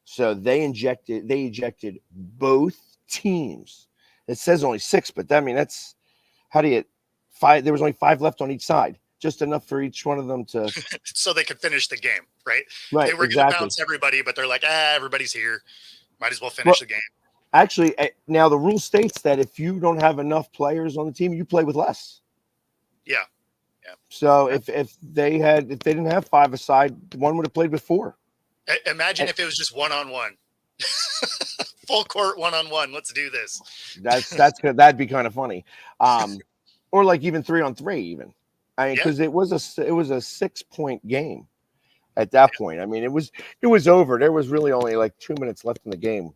F: So they ejected both teams. It says only 6, but that's how do you 5? There was only 5 left on each side. just enough for each one of them to.
G: So they could finish the game, right?
F: Right,
G: They were going to bounce everybody, but they're like, everybody's here. Might as well finish the game.
F: Actually, now the rule states that if you don't have enough players on the team, you play with less.
G: Yeah.
F: So if they didn't have 5 aside, one would have played with 4.
G: Imagine if it was just 1-on-1. Full court 1-on-1. Let's do this.
F: That's good. That'd be kind of funny. Or like even 3-on-3 even. I mean, because it was a 6-point game at that point. I mean, it was over. There was really only like 2 minutes left in the game.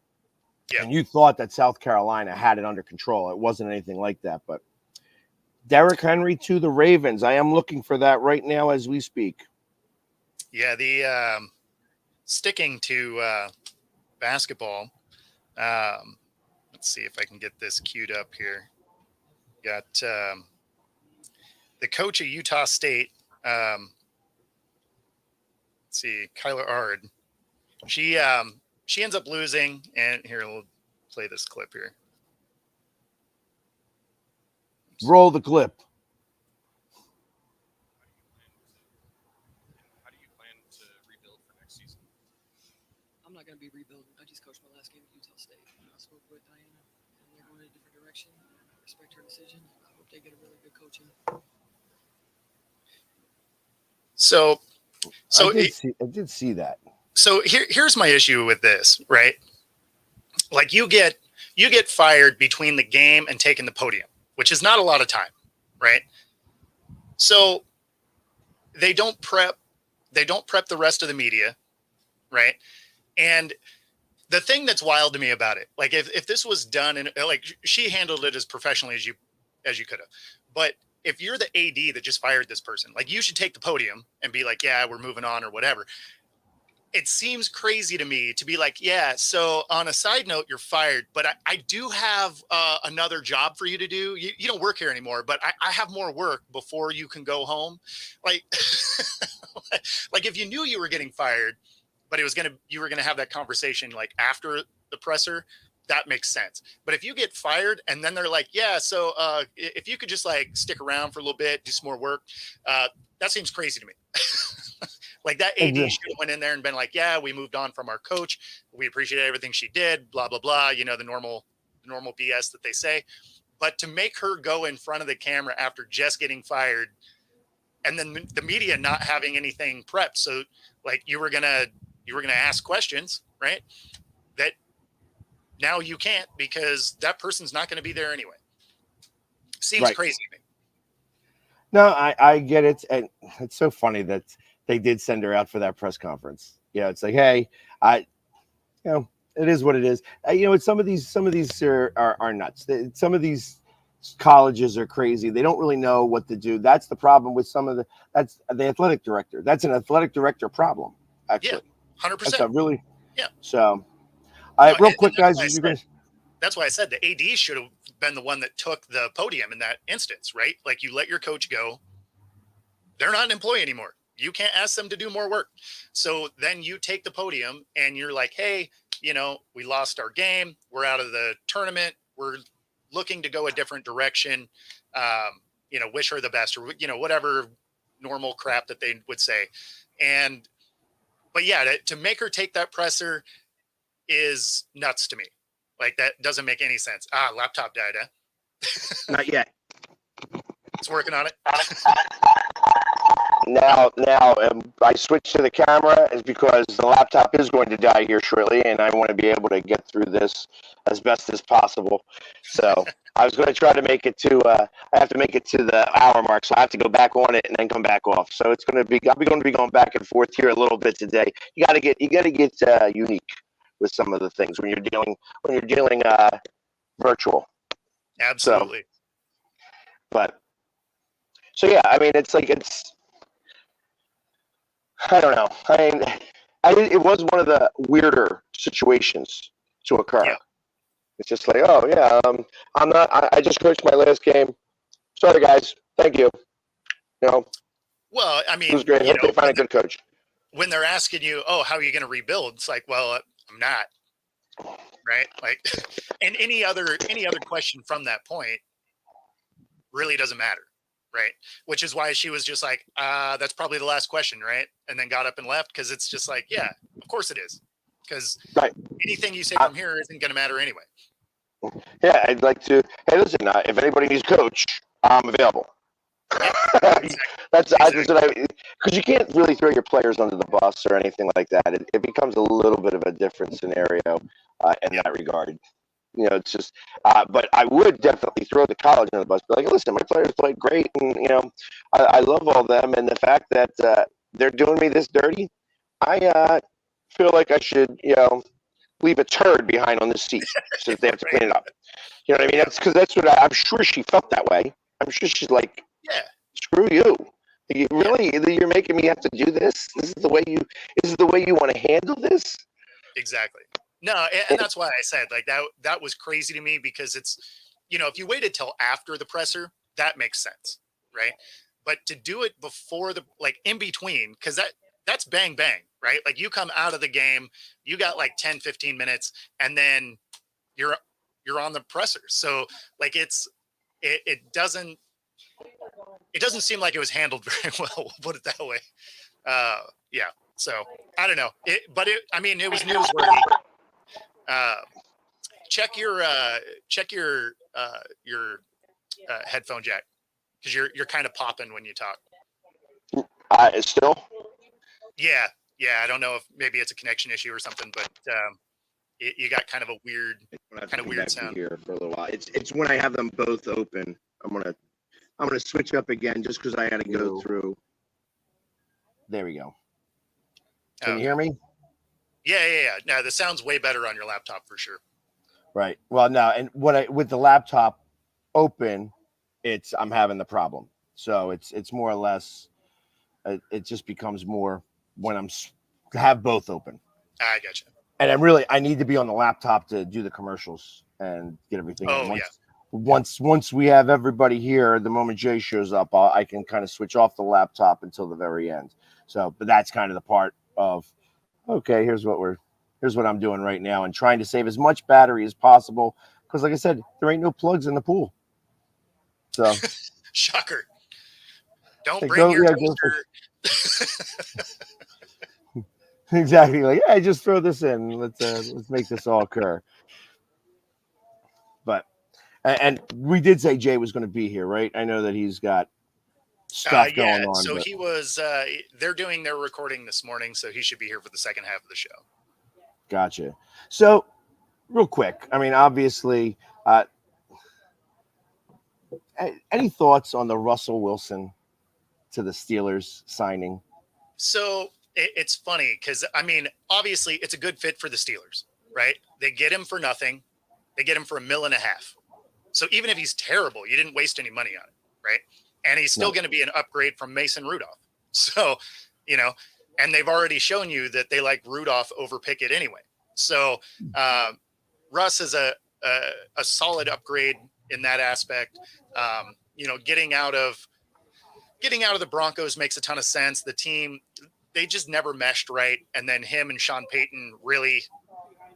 G: Yeah.
F: And you thought that South Carolina had it under control. It wasn't anything like that. But Derrick Henry to the Ravens. I am looking for that right now as we speak.
G: Yeah, the sticking to basketball. Let's see if I can get this queued up here. Got the coach of Utah State. Let's see, Kyler Ard. She ends up losing, and here we'll play this clip here.
F: Roll the clip.
H: How do you plan to rebuild for next season?
I: I'm not going to be rebuilding. I just coached my last game at Utah State. I spoke with Diana, and they're going in a different direction. I respect her decision. I hope they get a really good coach in.
G: So
F: I did see that.
G: So here's my issue with this, right? Like you get fired between the game and taking the podium, which is not a lot of time, right? So they don't prep the rest of the media, right? And the thing that's wild to me about it, like if this was done and like she handled it as professionally as you could have, but if you're the AD that just fired this person, like you should take the podium and be like, yeah, we're moving on or whatever. It seems crazy to me to be like, yeah, so on a side note, you're fired, but I do have another job for you to do. You don't work here anymore, but I have more work before you can go home. Like, like if you knew you were getting fired, but you were gonna have that conversation like after the presser, that makes sense. But if you get fired and then they're like, yeah, so if you could just like stick around for a little bit, do some more work, that seems crazy to me. Like that AD should have went in there and been like, yeah, we moved on from our coach. We appreciate everything she did, blah, blah, blah. You know, the normal BS that they say. But to make her go in front of the camera after just getting fired and then the media not having anything prepped. So like you were going to ask questions, right? That now you can't because that person's not going to be there anyway. Seems crazy to me.
F: No, I get it. And it's so funny that they did send her out for that press conference. Yeah, it's like, hey, it is what it is. It's some of these are nuts. Some of these colleges are crazy. They don't really know what to do. That's the problem with that's the athletic director. That's an athletic director problem, actually.
G: Yeah, 100%.
F: That's a really,
G: yeah.
F: So, real quick, guys.
G: That's why I said the AD should have been the one that took the podium in that instance, right? Like you let your coach go. They're not an employee anymore. You can't ask them to do more work. So then you take the podium and you're like, hey, we lost our game. We're out of the tournament. We're looking to go a different direction. Wish her the best or, whatever normal crap that they would say. But yeah, to make her take that presser is nuts to me. Like that doesn't make any sense. Laptop died, huh?
F: Not yet.
G: It's working on it.
F: Now, I switched to the camera is because the laptop is going to die here shortly, and I want to be able to get through this as best as possible. So I was going to try to make it to. I have to make it to the hour mark, so I have to go back on it and then come back off. So it's going to be. I'm going to be going back and forth here a little bit today. You got to get unique with some of the things when you're dealing virtual.
G: Absolutely.
F: So yeah, I mean, I don't know. It was one of the weirder situations to occur. Yeah. It's just like, oh yeah, I just coached my last game. Sorry guys, thank you.
G: Well, I mean,
F: it was great. Hope they find a good coach.
G: When they're asking you, oh, how are you going to rebuild? It's like, well, I'm not. Right? Like, and any other question from that point really doesn't matter. right? Which is why she was just like, that's probably the last question, right? And then got up and left because it's just like, yeah, of course it is. Because
F: Right.
G: anything you say from here isn't going to matter anyway.
F: Yeah, I'd like to. Hey, listen, if anybody needs a coach, I'm available.
G: Yeah, exactly.
F: That's because you can't really throw your players under the bus or anything like that. It becomes a little bit of a different scenario in that regard. It's just, but I would definitely throw the college under the bus. Be like, listen, my players played great, and I love all them, and the fact that they're doing me this dirty, I feel like I should, leave a turd behind on the seat so that they have to clean it up. You know what I mean? That's because that's what I'm sure she felt that way. I'm sure she's like,
G: yeah,
F: screw you. Really, you're making me have to do this? This is the way you want to handle this?
G: Exactly. No, and that's why I said like that was crazy to me because it's, if you waited till after the presser, that makes sense, right? But to do it before in between, because that's bang bang, right? Like you come out of the game, you got like 10, 15 minutes, and then you're on the presser. So like it doesn't seem like it was handled very well. We'll put it that way. Yeah. So I don't know. It was newsworthy. Check your headphone jack because you're kind of popping when you talk.
F: Still?
G: Yeah. I don't know if maybe it's a connection issue or something, but you got kind of a weird sound
F: here for a little while. It's when I have them both open. I'm gonna switch up again just because I had to go through. There we go. Can you hear me?
G: Yeah. No, the sound's way better on your laptop for sure.
F: Right. Well, no, and with the laptop open, I'm having the problem. So it's more or less. It just becomes more when have both open.
G: I gotcha.
F: And I need to be on the laptop to do the commercials and get everything.
G: Oh, yeah.
F: Once we have everybody here, the moment Jay shows up, I can kind of switch off the laptop until the very end. So, but that's kind of the part of, okay, here's what I'm doing right now and trying to save as much battery as possible. Because like I said, there ain't no plugs in the pool. So
G: shocker. Don't bring your toaster.
F: Exactly. Like, hey, just throw this in. Let's make this all occur. But and we did say Jay was going to be here, right? I know that he's got stuff going on.
G: So he was. They're doing their recording this morning, so he should be here for the second half of the show.
F: Gotcha. So, real quick, I mean, obviously, any thoughts on the Russell Wilson to the Steelers signing?
G: So it's funny because, I mean, obviously it's a good fit for the Steelers, right? They get him for nothing. They get him for $1.5 million. So even if he's terrible, you didn't waste any money on it, right? And he's still going to be an upgrade from Mason Rudolph. So, and they've already shown you that they like Rudolph over Pickett anyway. So Russ is a solid upgrade in that aspect. Getting out of the Broncos makes a ton of sense. The team, they just never meshed right. And then him and Sean Payton really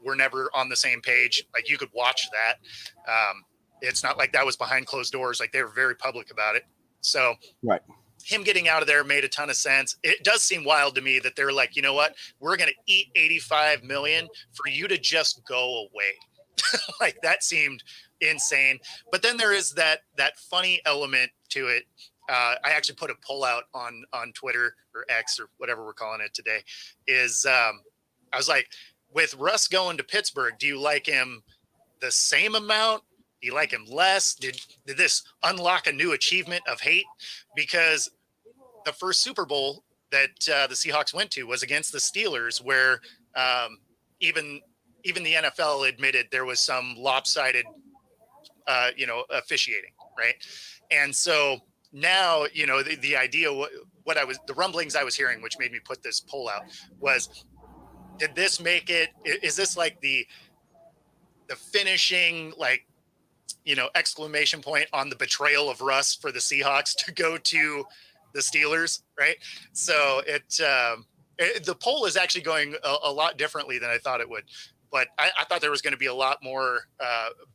G: were never on the same page. Like you could watch that. It's not like that was behind closed doors. Like they were very public about it. So
F: right.
G: Him getting out of there made a ton of sense. It does seem wild to me that they're like, you know what? We're going to eat $85 million for you to just go away. Like that seemed insane. But then there is that funny element to it. I actually put a poll out on Twitter or X or whatever we're calling it today. I was like, with Russ going to Pittsburgh, do you like him the same amount? Do you like him less? Did this unlock a new achievement of hate? Because the first Super Bowl that the Seahawks went to was against the Steelers, where even the NFL admitted there was some lopsided, officiating, right? And so now, the idea, the rumblings I was hearing, which made me put this poll out, was, did this make it? Is this like the finishing, like, exclamation point on the betrayal of Russ for the Seahawks to go to the Steelers, right? So the poll is actually going a lot differently than I thought it would. But I thought there was going to be a lot more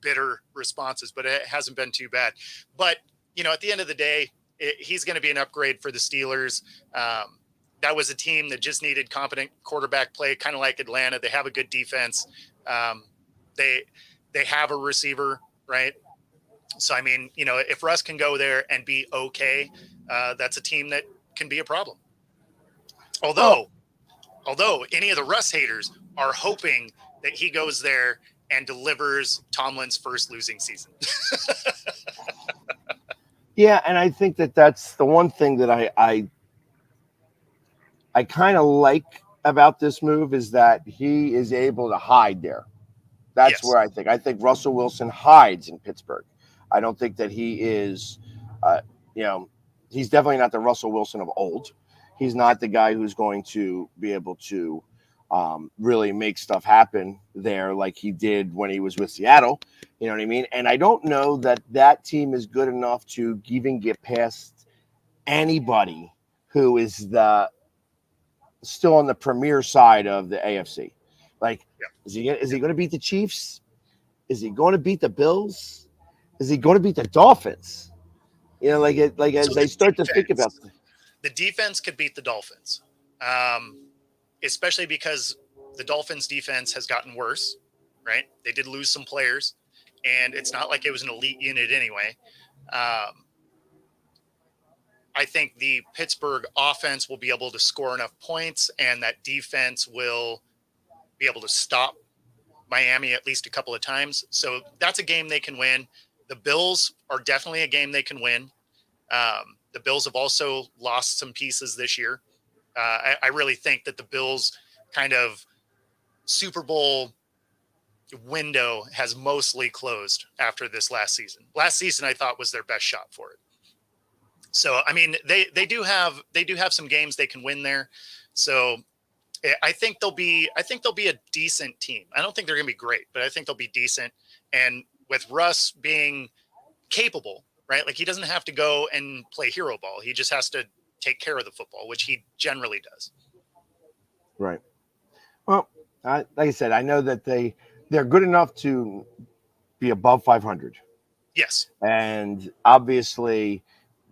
G: bitter responses, but it hasn't been too bad. But, at the end of the day, he's going to be an upgrade for the Steelers. That was a team that just needed competent quarterback play, kind of like Atlanta. They have a good defense. They have a receiver, right? So, I mean, you know, if Russ can go there and be okay, that's a team that can be a problem. Although any of the Russ haters are hoping that he goes there and delivers Tomlin's first losing season.
F: Yeah, and I think that that's the one thing that I kind of like about this move is that he is able to hide there. That's
G: Yes.
F: where I think Russell Wilson hides in Pittsburgh. I don't think that he is, you know, he's definitely not the Russell Wilson of old. He's not the guy who's going to be able to really make stuff happen there like he did when he was with Seattle. You know what I mean? And I don't know that that team is good enough to even get past anybody who is still on the premier side of the AFC. Like, is he going to beat the Chiefs? Is he going to beat the Bills? Is he going to beat the Dolphins? You know, as I start to think about
G: the defense could beat the Dolphins, especially because the Dolphins defense has gotten worse, right? They did lose some players, and it's not like it was an elite unit anyway. I think the Pittsburgh offense will be able to score enough points, and that defense will be able to stop Miami at least a couple of times. So that's a game they can win. The Bills are definitely a game they can win. The Bills have also lost some pieces this year. I really think that the Bills kind of Super Bowl window has mostly closed after this last season. Last season, I thought, was their best shot for it. So, I mean, they do have some games they can win there. So I think they'll be a decent team. I don't think they're going to be great, but I think they'll be decent. And with Russ being capable, right? Like, he doesn't have to go and play hero ball. He just has to take care of the football, which he generally does.
F: Right. Well, like I said, I know that they're good enough to be above 500.
G: Yes.
F: And obviously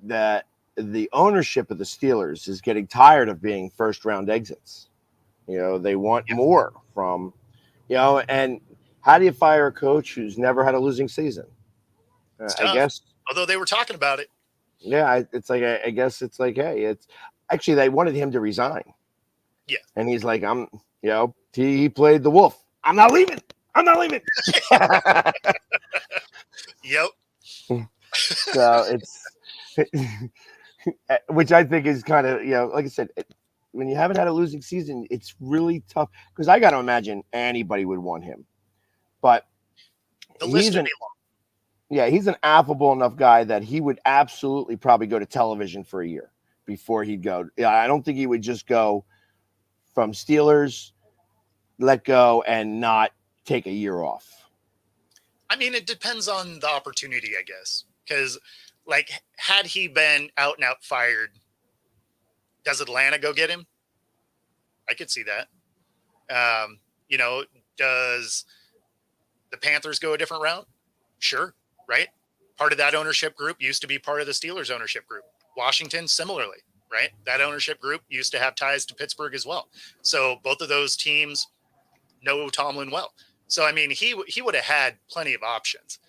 F: that the ownership of the Steelers is getting tired of being first round exits. You know, they want more from, you know, and how do you fire a coach who's never had a losing season? I guess.
G: Although they were talking about it.
F: Yeah, it's like, I guess it's like, hey, it's actually, they wanted him to resign.
G: Yeah. And
F: he's like, he played the wolf. I'm not leaving.
G: Yep.
F: So it's, which I think is kind of, you know, like I said, when you haven't had a losing season, it's really tough because I got to imagine anybody would want him, but
G: the list would be long.
F: Yeah, he's an affable enough guy that he would absolutely probably go to television for a year before he'd go. Yeah, I don't think he would just go from Steelers, let go, and not take a year off.
G: I mean, it depends on the opportunity, I guess. Because, like, had he been out and out fired, does Atlanta go get him? I could see that. You know, does the Panthers go a different route? Sure. Right? Part of that ownership group used to be part of the Steelers ownership group. Washington, similarly, right? That ownership group used to have ties to Pittsburgh as well. So both of those teams know Tomlin well. So, I mean, he would have had plenty of options.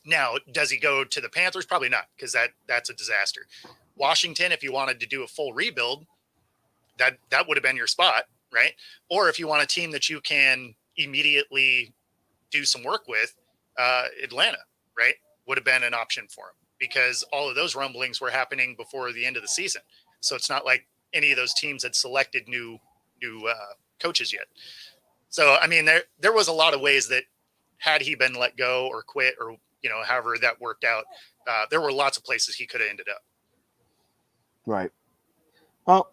G: Now, does he go to the Panthers? Probably not, because that's a disaster. Washington, if you wanted to do a full rebuild, that would have been your spot, right? Or if you want a team that you can immediately do some work with, Atlanta, right, would have been an option for him because all of those rumblings were happening before the end of the season. So it's not like any of those teams had selected new coaches yet. So, I mean, there was a lot of ways that had he been let go or quit or, you know, however that worked out, there were lots of places he could have ended up. Right.
F: Well,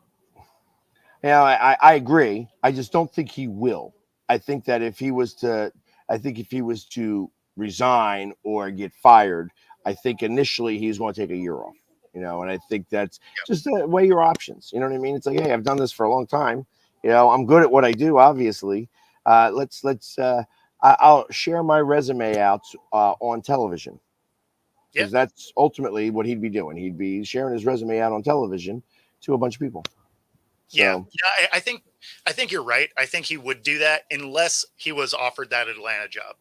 F: yeah, I agree. I just don't think he will. I think that if he was to resign or get fired, I think initially he's going to take a year off, you know, and I think that's just weigh your options. You know what I mean? It's like, hey, I've done this for a long time. You know, I'm good at what I do, obviously. I'll share my resume out on television. because that's ultimately what he'd be doing. He'd be sharing his resume out on television to a bunch of people. So,
G: yeah, I think you're right. I think he would do that unless he was offered that Atlanta job.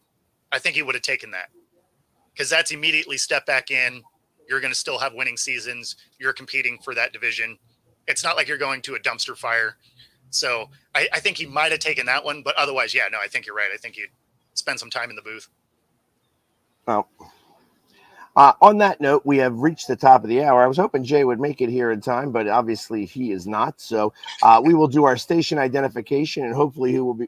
G: I think he would have taken that because that's immediately step back in. You're going to still have winning seasons. You're competing for that division. It's not like you're going to a dumpster fire. So I think he might have taken that one, but otherwise, yeah, no, I think you're right. I think he'd spend some time in the booth.
F: well, on that note, we have reached the top of the hour. I was hoping Jay would make it here in time, but obviously he is not. So we will do our station identification, and hopefully he will be.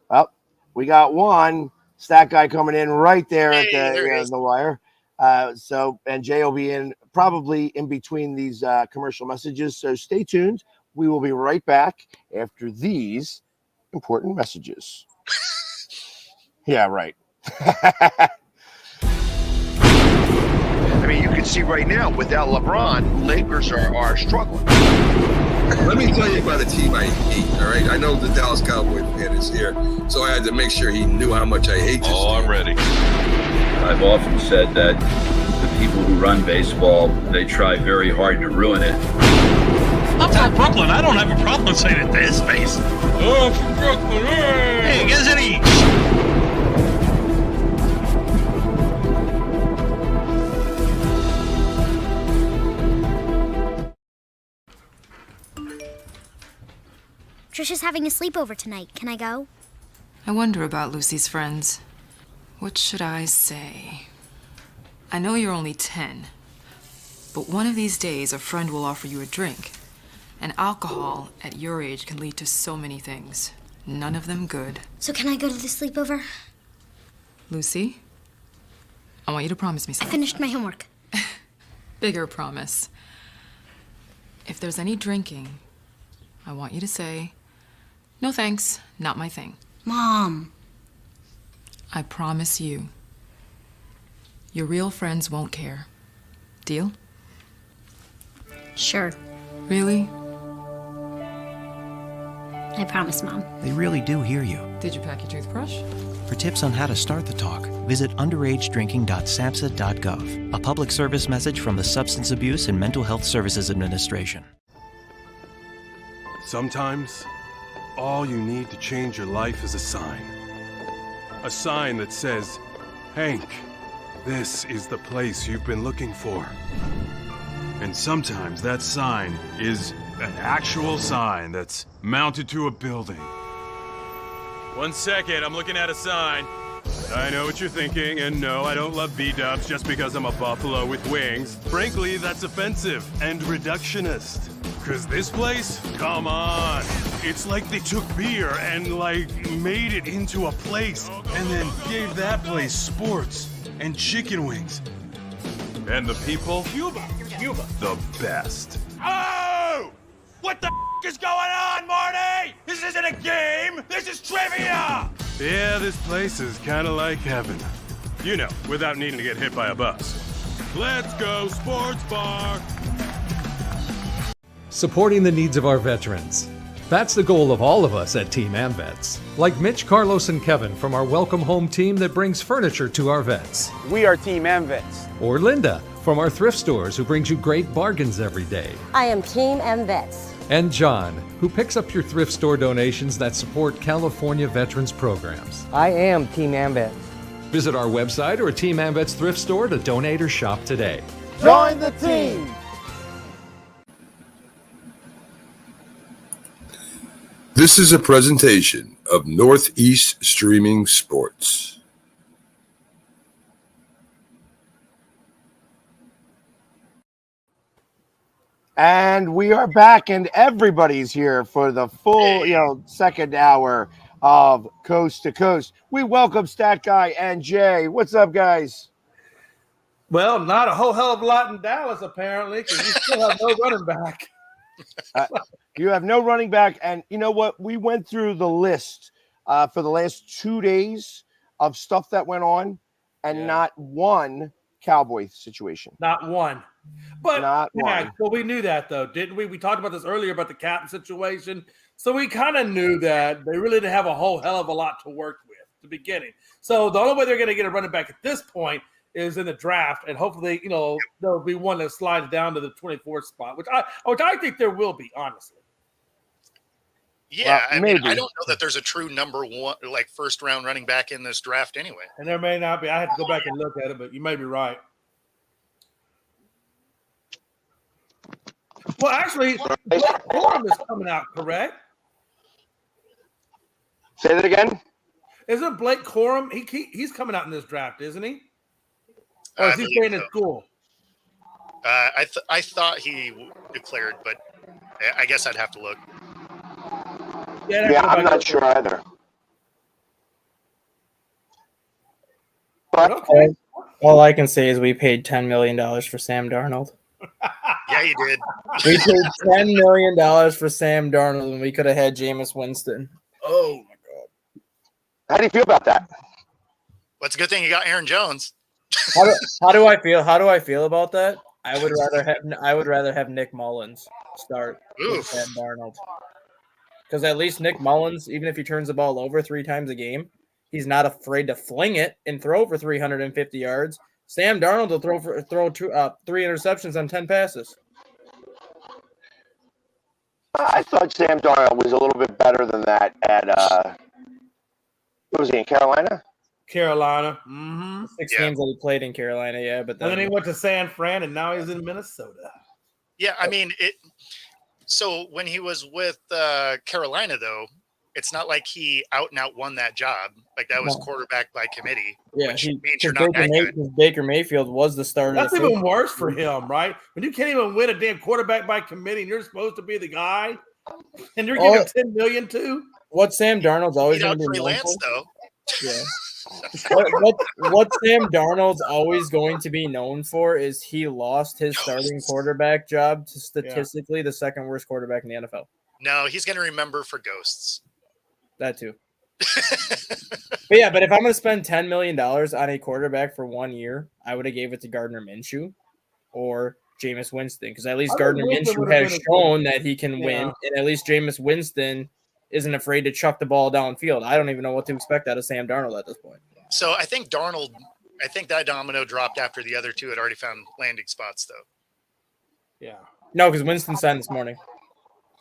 F: Well, we got one stat guy coming in right there at the wire. And Jay will be in probably in between these commercial messages. So stay tuned. We will be right back after these important messages. Yeah, right.
A: I mean, you can see right now, without LeBron, Lakers are struggling.
B: Let me tell you about a team I hate, all right? I know the Dallas Cowboy fan is here, so I had to make sure he knew how much I hate this team.
A: I'm ready.
D: I've often said that the people who run baseball, they try very hard to ruin it.
E: I'm from Brooklyn. I don't have a problem saying it to his face.
C: Oh, I'm from Brooklyn.
E: Hey, get any?
J: Trisha's having a sleepover tonight. Can I go?
K: I wonder about Lucy's friends. What should I say? I know you're only 10, but one of these days a friend will offer you a drink. And alcohol at your age can lead to so many things. None of them good.
J: So can I go to the sleepover?
K: Lucy, I want you to promise me
J: I
K: something.
J: finished my homework.
K: Bigger promise. If there's any drinking, I want you to say, "No thanks, not my thing."
J: Mom.
K: I promise you, your real friends won't care. Deal?
J: Sure.
K: Really?
J: I promise, Mom.
L: They really do hear you.
K: Did you pack your toothbrush?
L: For tips on how to start the talk, visit underagedrinking.samhsa.gov, a public service message from the Substance Abuse and Mental Health Services Administration.
M: Sometimes, all you need to change your life is a sign. A sign that says, "Hank, this is the place you've been looking for." And sometimes that sign is an actual sign that's mounted to a building. 1 second, I'm looking at a sign. I know what you're thinking, and no, I don't love B-dubs just because I'm a buffalo with wings. Frankly, that's offensive and reductionist. Cause this place, come on. It's like they took beer and made it into a place and then gave that place sports and chicken wings. And the people? Cuba. The best. Oh! What the is going on, Marty? This isn't a game. This is trivia. Yeah, this place is kind of like heaven. You know, without needing to get hit by a bus. Let's go, sports bar.
N: Supporting the needs of our veterans. That's the goal of all of us at Team AmVets. Like Mitch, Carlos, and Kevin from our Welcome Home team that brings furniture to our vets.
O: We are Team AmVets.
N: Or Linda from our thrift stores who brings you great bargains every day.
P: I am Team AmVets.
N: And John, who picks up your thrift store donations that support California veterans programs.
O: I am Team AmVets.
N: Visit our website or a Team AmVets thrift store to donate or shop today.
O: Join the team!
B: This is a presentation of Northeast Streaming Sports.
F: And we are back, and everybody's here for the full, second hour of Coast to Coast. We welcome Stat Guy and Jay. What's up, guys?
C: Well, not a whole hell of a lot in Dallas, apparently, because you still have no running back.
F: You have no running back, and you know what? We went through the list for the last 2 days of stuff that went on, and not one Cowboy situation.
C: Not one. But
F: not one.
C: Well, we knew that, though, didn't we? We talked about this earlier about the captain situation. So we kind of knew that they really didn't have a whole hell of a lot to work with at the beginning. So the only way they're going to get a running back at this point is in the draft, and hopefully, there'll be one that slides down to the 24th spot, which I think there will be, honestly.
G: Yeah,
F: Well,
G: I mean,
F: maybe.
G: I don't know that there's a true number one, like first round running back in this draft anyway.
C: And there may not be. I have to go back and look at it, but you may be right. Well, actually, Blake Corum is coming out, correct?
F: Say that again.
C: Isn't Blake Corum? He's coming out in this draft, isn't he? Or is he staying in school?
G: I thought he declared, but I guess I'd have to look.
F: Yeah, I'm not sure either. But
Q: all I can say is we paid $10 million for Sam Darnold.
G: Yeah, you did.
Q: We paid $10 million for Sam Darnold, and we could have had Jameis Winston. Oh my God!
F: How do you feel about that?
G: Well, it's a good thing you got Aaron Jones.
Q: How do I feel? How do I feel about that? I would rather have Nick Mullins start than Sam Darnold. Because at least Nick Mullins, even if he turns the ball over 3 times a game, he's not afraid to fling it and throw for 350 yards. Sam Darnold will throw 3 interceptions on 10 passes.
F: I thought Sam Darnold was a little bit better than that at what was he in Carolina?
C: Carolina. Mm-hmm.
Q: 6 games that he played in Carolina, yeah. But
C: then he went to San Fran, and now he's in Minnesota.
G: Yeah, I mean it. So when he was with Carolina, though, it's not like he out and out won that job. Like that was quarterback by committee.
Q: Yeah,
G: which means you're not that good.
Q: Baker Mayfield was the starter.
C: That's even worse for him, right? When you can't even win a damn quarterback by committee, and you're supposed to be the guy, and you're giving $10 million to.
Q: What Sam Darnold's always going to be known for, though. Yeah. what Sam Darnold's always going to be known for is he lost his starting quarterback job to statistically the second worst quarterback in the NFL.
G: No, he's going to remember for ghosts.
Q: That too. But if I'm going to spend $10 million on a quarterback for 1 year, I would have gave it to Gardner Minshew or Jameis Winston, because at least Gardner Minshew has shown that he can win, and at least Jameis Winston isn't afraid to chuck the ball downfield. I don't even know what to expect out of Sam Darnold at this point.
G: So I think that domino dropped after the other two had already found landing spots, though.
C: Yeah.
Q: No, because Winston signed this morning.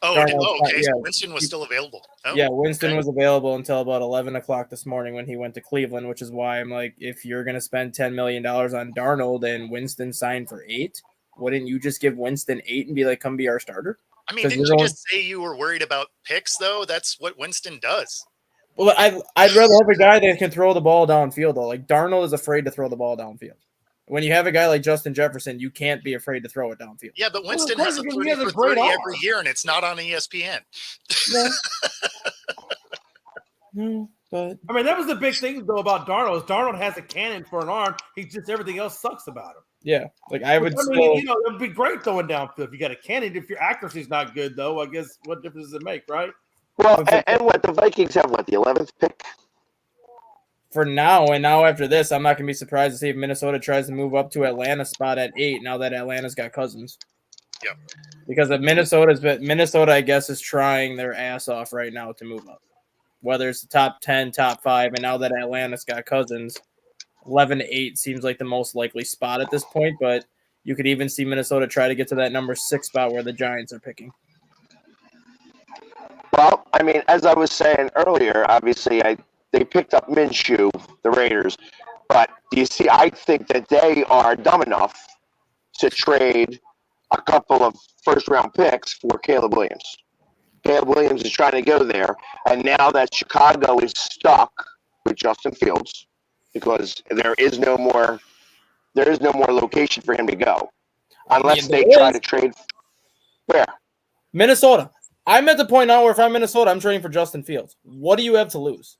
G: Okay. So Winston was still available. Oh,
Q: yeah, Winston was available until about 11 o'clock this morning when he went to Cleveland, which is why I'm like, if you're going to spend $10 million on Darnold and Winston signed for 8, wouldn't you just give Winston 8 and be like, come be our starter?
G: I mean, didn't you just say you were worried about picks, though? That's what Winston does.
Q: Well, I'd rather have a guy that can throw the ball downfield, though. Like, Darnold is afraid to throw the ball downfield. When you have a guy like Justin Jefferson, you can't be afraid to throw it downfield.
G: Yeah, but Winston has a 30 for 30 every year, and it's not on ESPN.
Q: No, but
C: I mean, that was the big thing, though, about Darnold. Is Darnold has a cannon for an arm. He's just everything else sucks about him.
Q: Yeah, like I would.
C: It would be great throwing downfield if you got a cannon. If your accuracy's not good, though, I guess what difference does it make, right?
F: Well, and what the Vikings have, the 11th pick
Q: for now, and now after this, I'm not gonna be surprised to see if Minnesota tries to move up to Atlanta's spot at 8. Now that Atlanta's got Cousins.
G: Yep.
Q: Because if Minnesota, I guess, is trying their ass off right now to move up, whether it's the top 10, top 5, and now that Atlanta's got Cousins. 11-8 seems like the most likely spot at this point, but you could even see Minnesota try to get to that number 6 spot where the Giants are picking.
F: Well, I mean, as I was saying earlier, obviously they picked up Minshew, the Raiders, but do you see, I think that they are dumb enough to trade a couple of first-round picks for Caleb Williams. Caleb Williams is trying to go there, and now that Chicago is stuck with Justin Fields, because there is no more location for him to go unless they try to trade. Where?
Q: Minnesota. I'm at the point now where if I'm Minnesota, I'm trading for Justin Fields. What do you have to lose?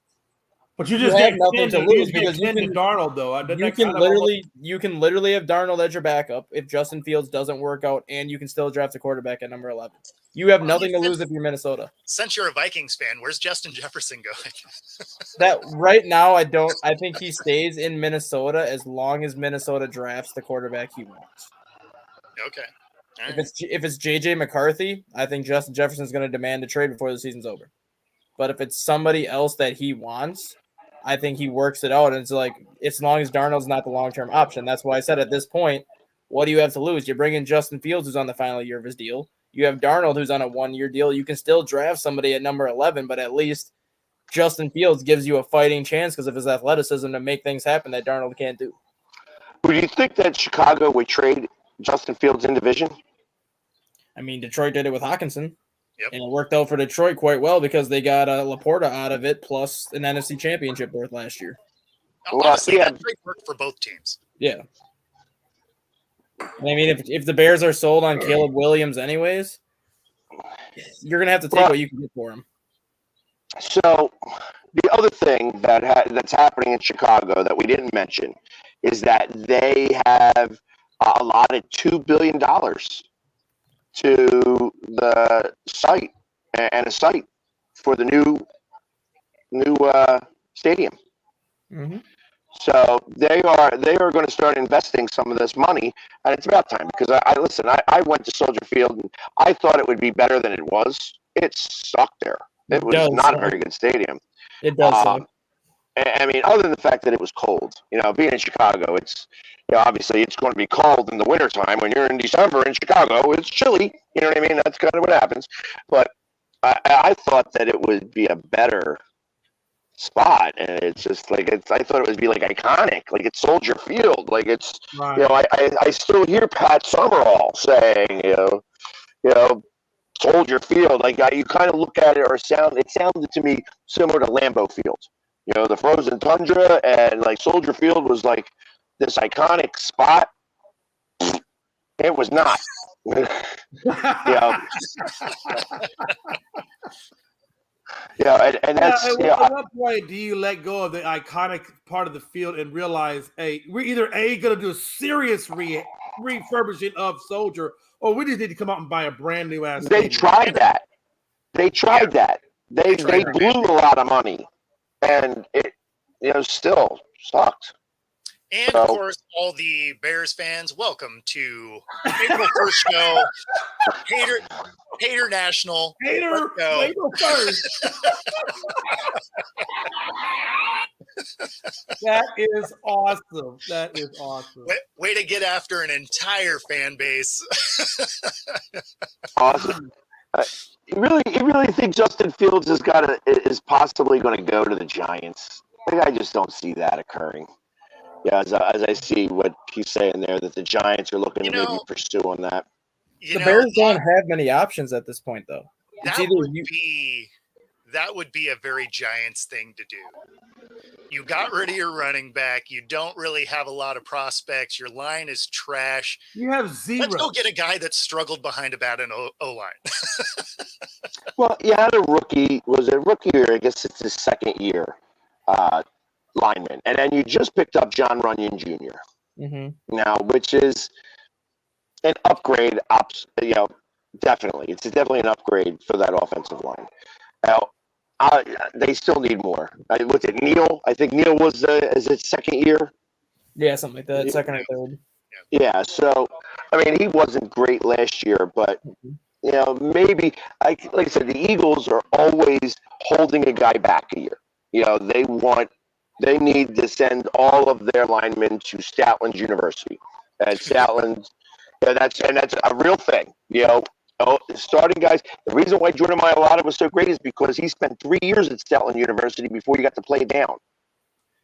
C: But you just
Q: have nothing to lose because you can
C: Darnold though.
Q: You can literally have Darnold as your backup if Justin Fields doesn't work out, and you can still draft a quarterback at number 11. You have nothing to lose if you're Minnesota.
G: Since you're a Vikings fan, where's Justin Jefferson going?
Q: That right now, I think he stays in Minnesota as long as Minnesota drafts the quarterback he wants.
G: Okay.
Q: Right. If it's JJ McCarthy, I think Justin Jefferson's going to demand a trade before the season's over. But if it's somebody else that he wants, I think he works it out. And it's like, as long as Darnold's not the long-term option. That's why I said at this point, what do you have to lose? You bring in Justin Fields, who's on the final year of his deal. You have Darnold, who's on a 1-year deal. You can still draft somebody at number 11, but at least Justin Fields gives you a fighting chance because of his athleticism to make things happen that Darnold can't do.
F: Would you think that Chicago would trade Justin Fields in division?
Q: I mean, Detroit did it with Hawkinson.
G: Yep.
Q: And it worked out for Detroit quite well because they got Laporta out of it, plus an NFC Championship berth last year.
G: Honestly, that trade worked for both teams.
Q: Yeah. I mean, if the Bears are sold on Caleb Williams anyways, you're going to have to take what you can get for him.
F: So the other thing that's happening in Chicago that we didn't mention is that they have allotted $2 billion to the site and a site for the new stadium.
Q: Mm-hmm.
F: So they are going to start investing some of this money, and it's about time because I went to Soldier Field and I thought it would be better than it was. It sucked there. It was not a very good stadium.
Q: It does suck.
F: I mean, other than the fact that it was cold, being in Chicago, it's, obviously it's going to be cold in the wintertime. When you're in December in Chicago, it's chilly. You know what I mean? That's kind of what happens. But I thought that it would be a better spot, and it's just like I thought it would be like iconic, like it's Soldier Field, like it's
C: Right.
F: I still hear Pat Summerall saying Soldier Field, like you kind of look at it it sounded to me similar to Lambeau Field, the frozen tundra, and like Soldier Field was like this iconic spot. It was not. And that's
C: at what point do you let go of the iconic part of the field and realize, hey, we're either going to do a serious refurbishing of Soldier, or we just need to come out and buy a brand new ass.
F: They tried that. They tried that. They blew a lot of money, and it still sucked.
G: And of course, all the Bears fans, welcome to April 1st show. Hater National.
C: Hater April 1st. That is awesome. That is awesome.
G: Way to get after an entire fan base.
F: Awesome. You really think Justin Fields is possibly going to go to the Giants? I just don't see that occurring. Yeah, as I see what he's saying there, that the Giants are looking to maybe pursue on that.
Q: The Bears don't have many options at this point, though.
G: That would be a very Giants thing to do. You got rid of your running back. You don't really have a lot of prospects. Your line is trash.
C: You have zero.
G: Let's go get a guy that struggled behind a bad O-line.
F: Well, you had a rookie. Was it rookie or I guess it's his second year lineman. And then you just picked up John Runyon Jr.
Q: Mm-hmm.
F: Now, which is an upgrade, definitely. It's definitely an upgrade for that offensive line. Now, they still need more. I looked at Neal. I think Neal was is it second year?
Q: Yeah, something like that. Second or third.
F: Yeah. So, I mean, he wasn't great last year, but maybe like I said, the Eagles are always holding a guy back a year. They need to send all of their linemen to Stoutland's University, and Stoutland's that's a real thing. Starting guys. The reason why Jordan Mailata was so great is because he spent 3 years at Stoutland University before he got to play down.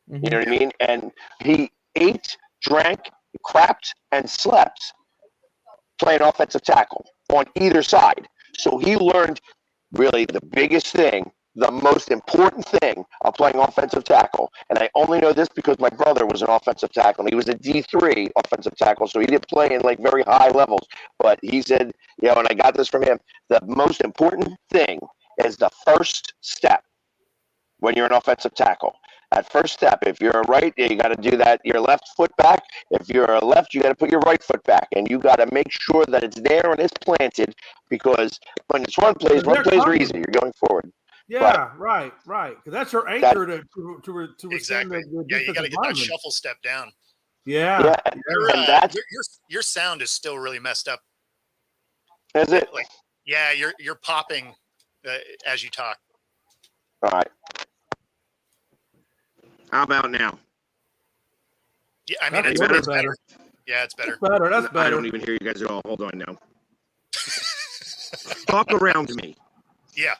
Q: Mm-hmm.
F: You know what I mean? And he ate, drank, crapped, and slept playing offensive tackle on either side. So he learned really the biggest thing, the most important thing of playing offensive tackle. And I only know this because my brother was an offensive tackle. He was a D3 offensive tackle, so he didn't play in like very high levels. But he said, and I got this from him, the most important thing is the first step when you're an offensive tackle. That first step, if you're a right, you got to do that, your left foot back. If you're a left, you got to put your right foot back. And you got to make sure that it's there and it's planted, because when it's run plays are easy. You're going forward.
C: Yeah, right. Because that's your anchor to
G: exactly. Yeah, you got to get that shuffle step down.
C: Yeah.
G: Your sound is still really messed up.
F: Is it?
G: You're popping as you talk.
F: All right.
R: How about now?
G: Yeah, I mean,
C: That's
G: it's
C: better.
G: better. Yeah, it's better.
C: That's better.
R: I don't even hear you guys at all. Hold on now. Talk around me.
G: Yeah.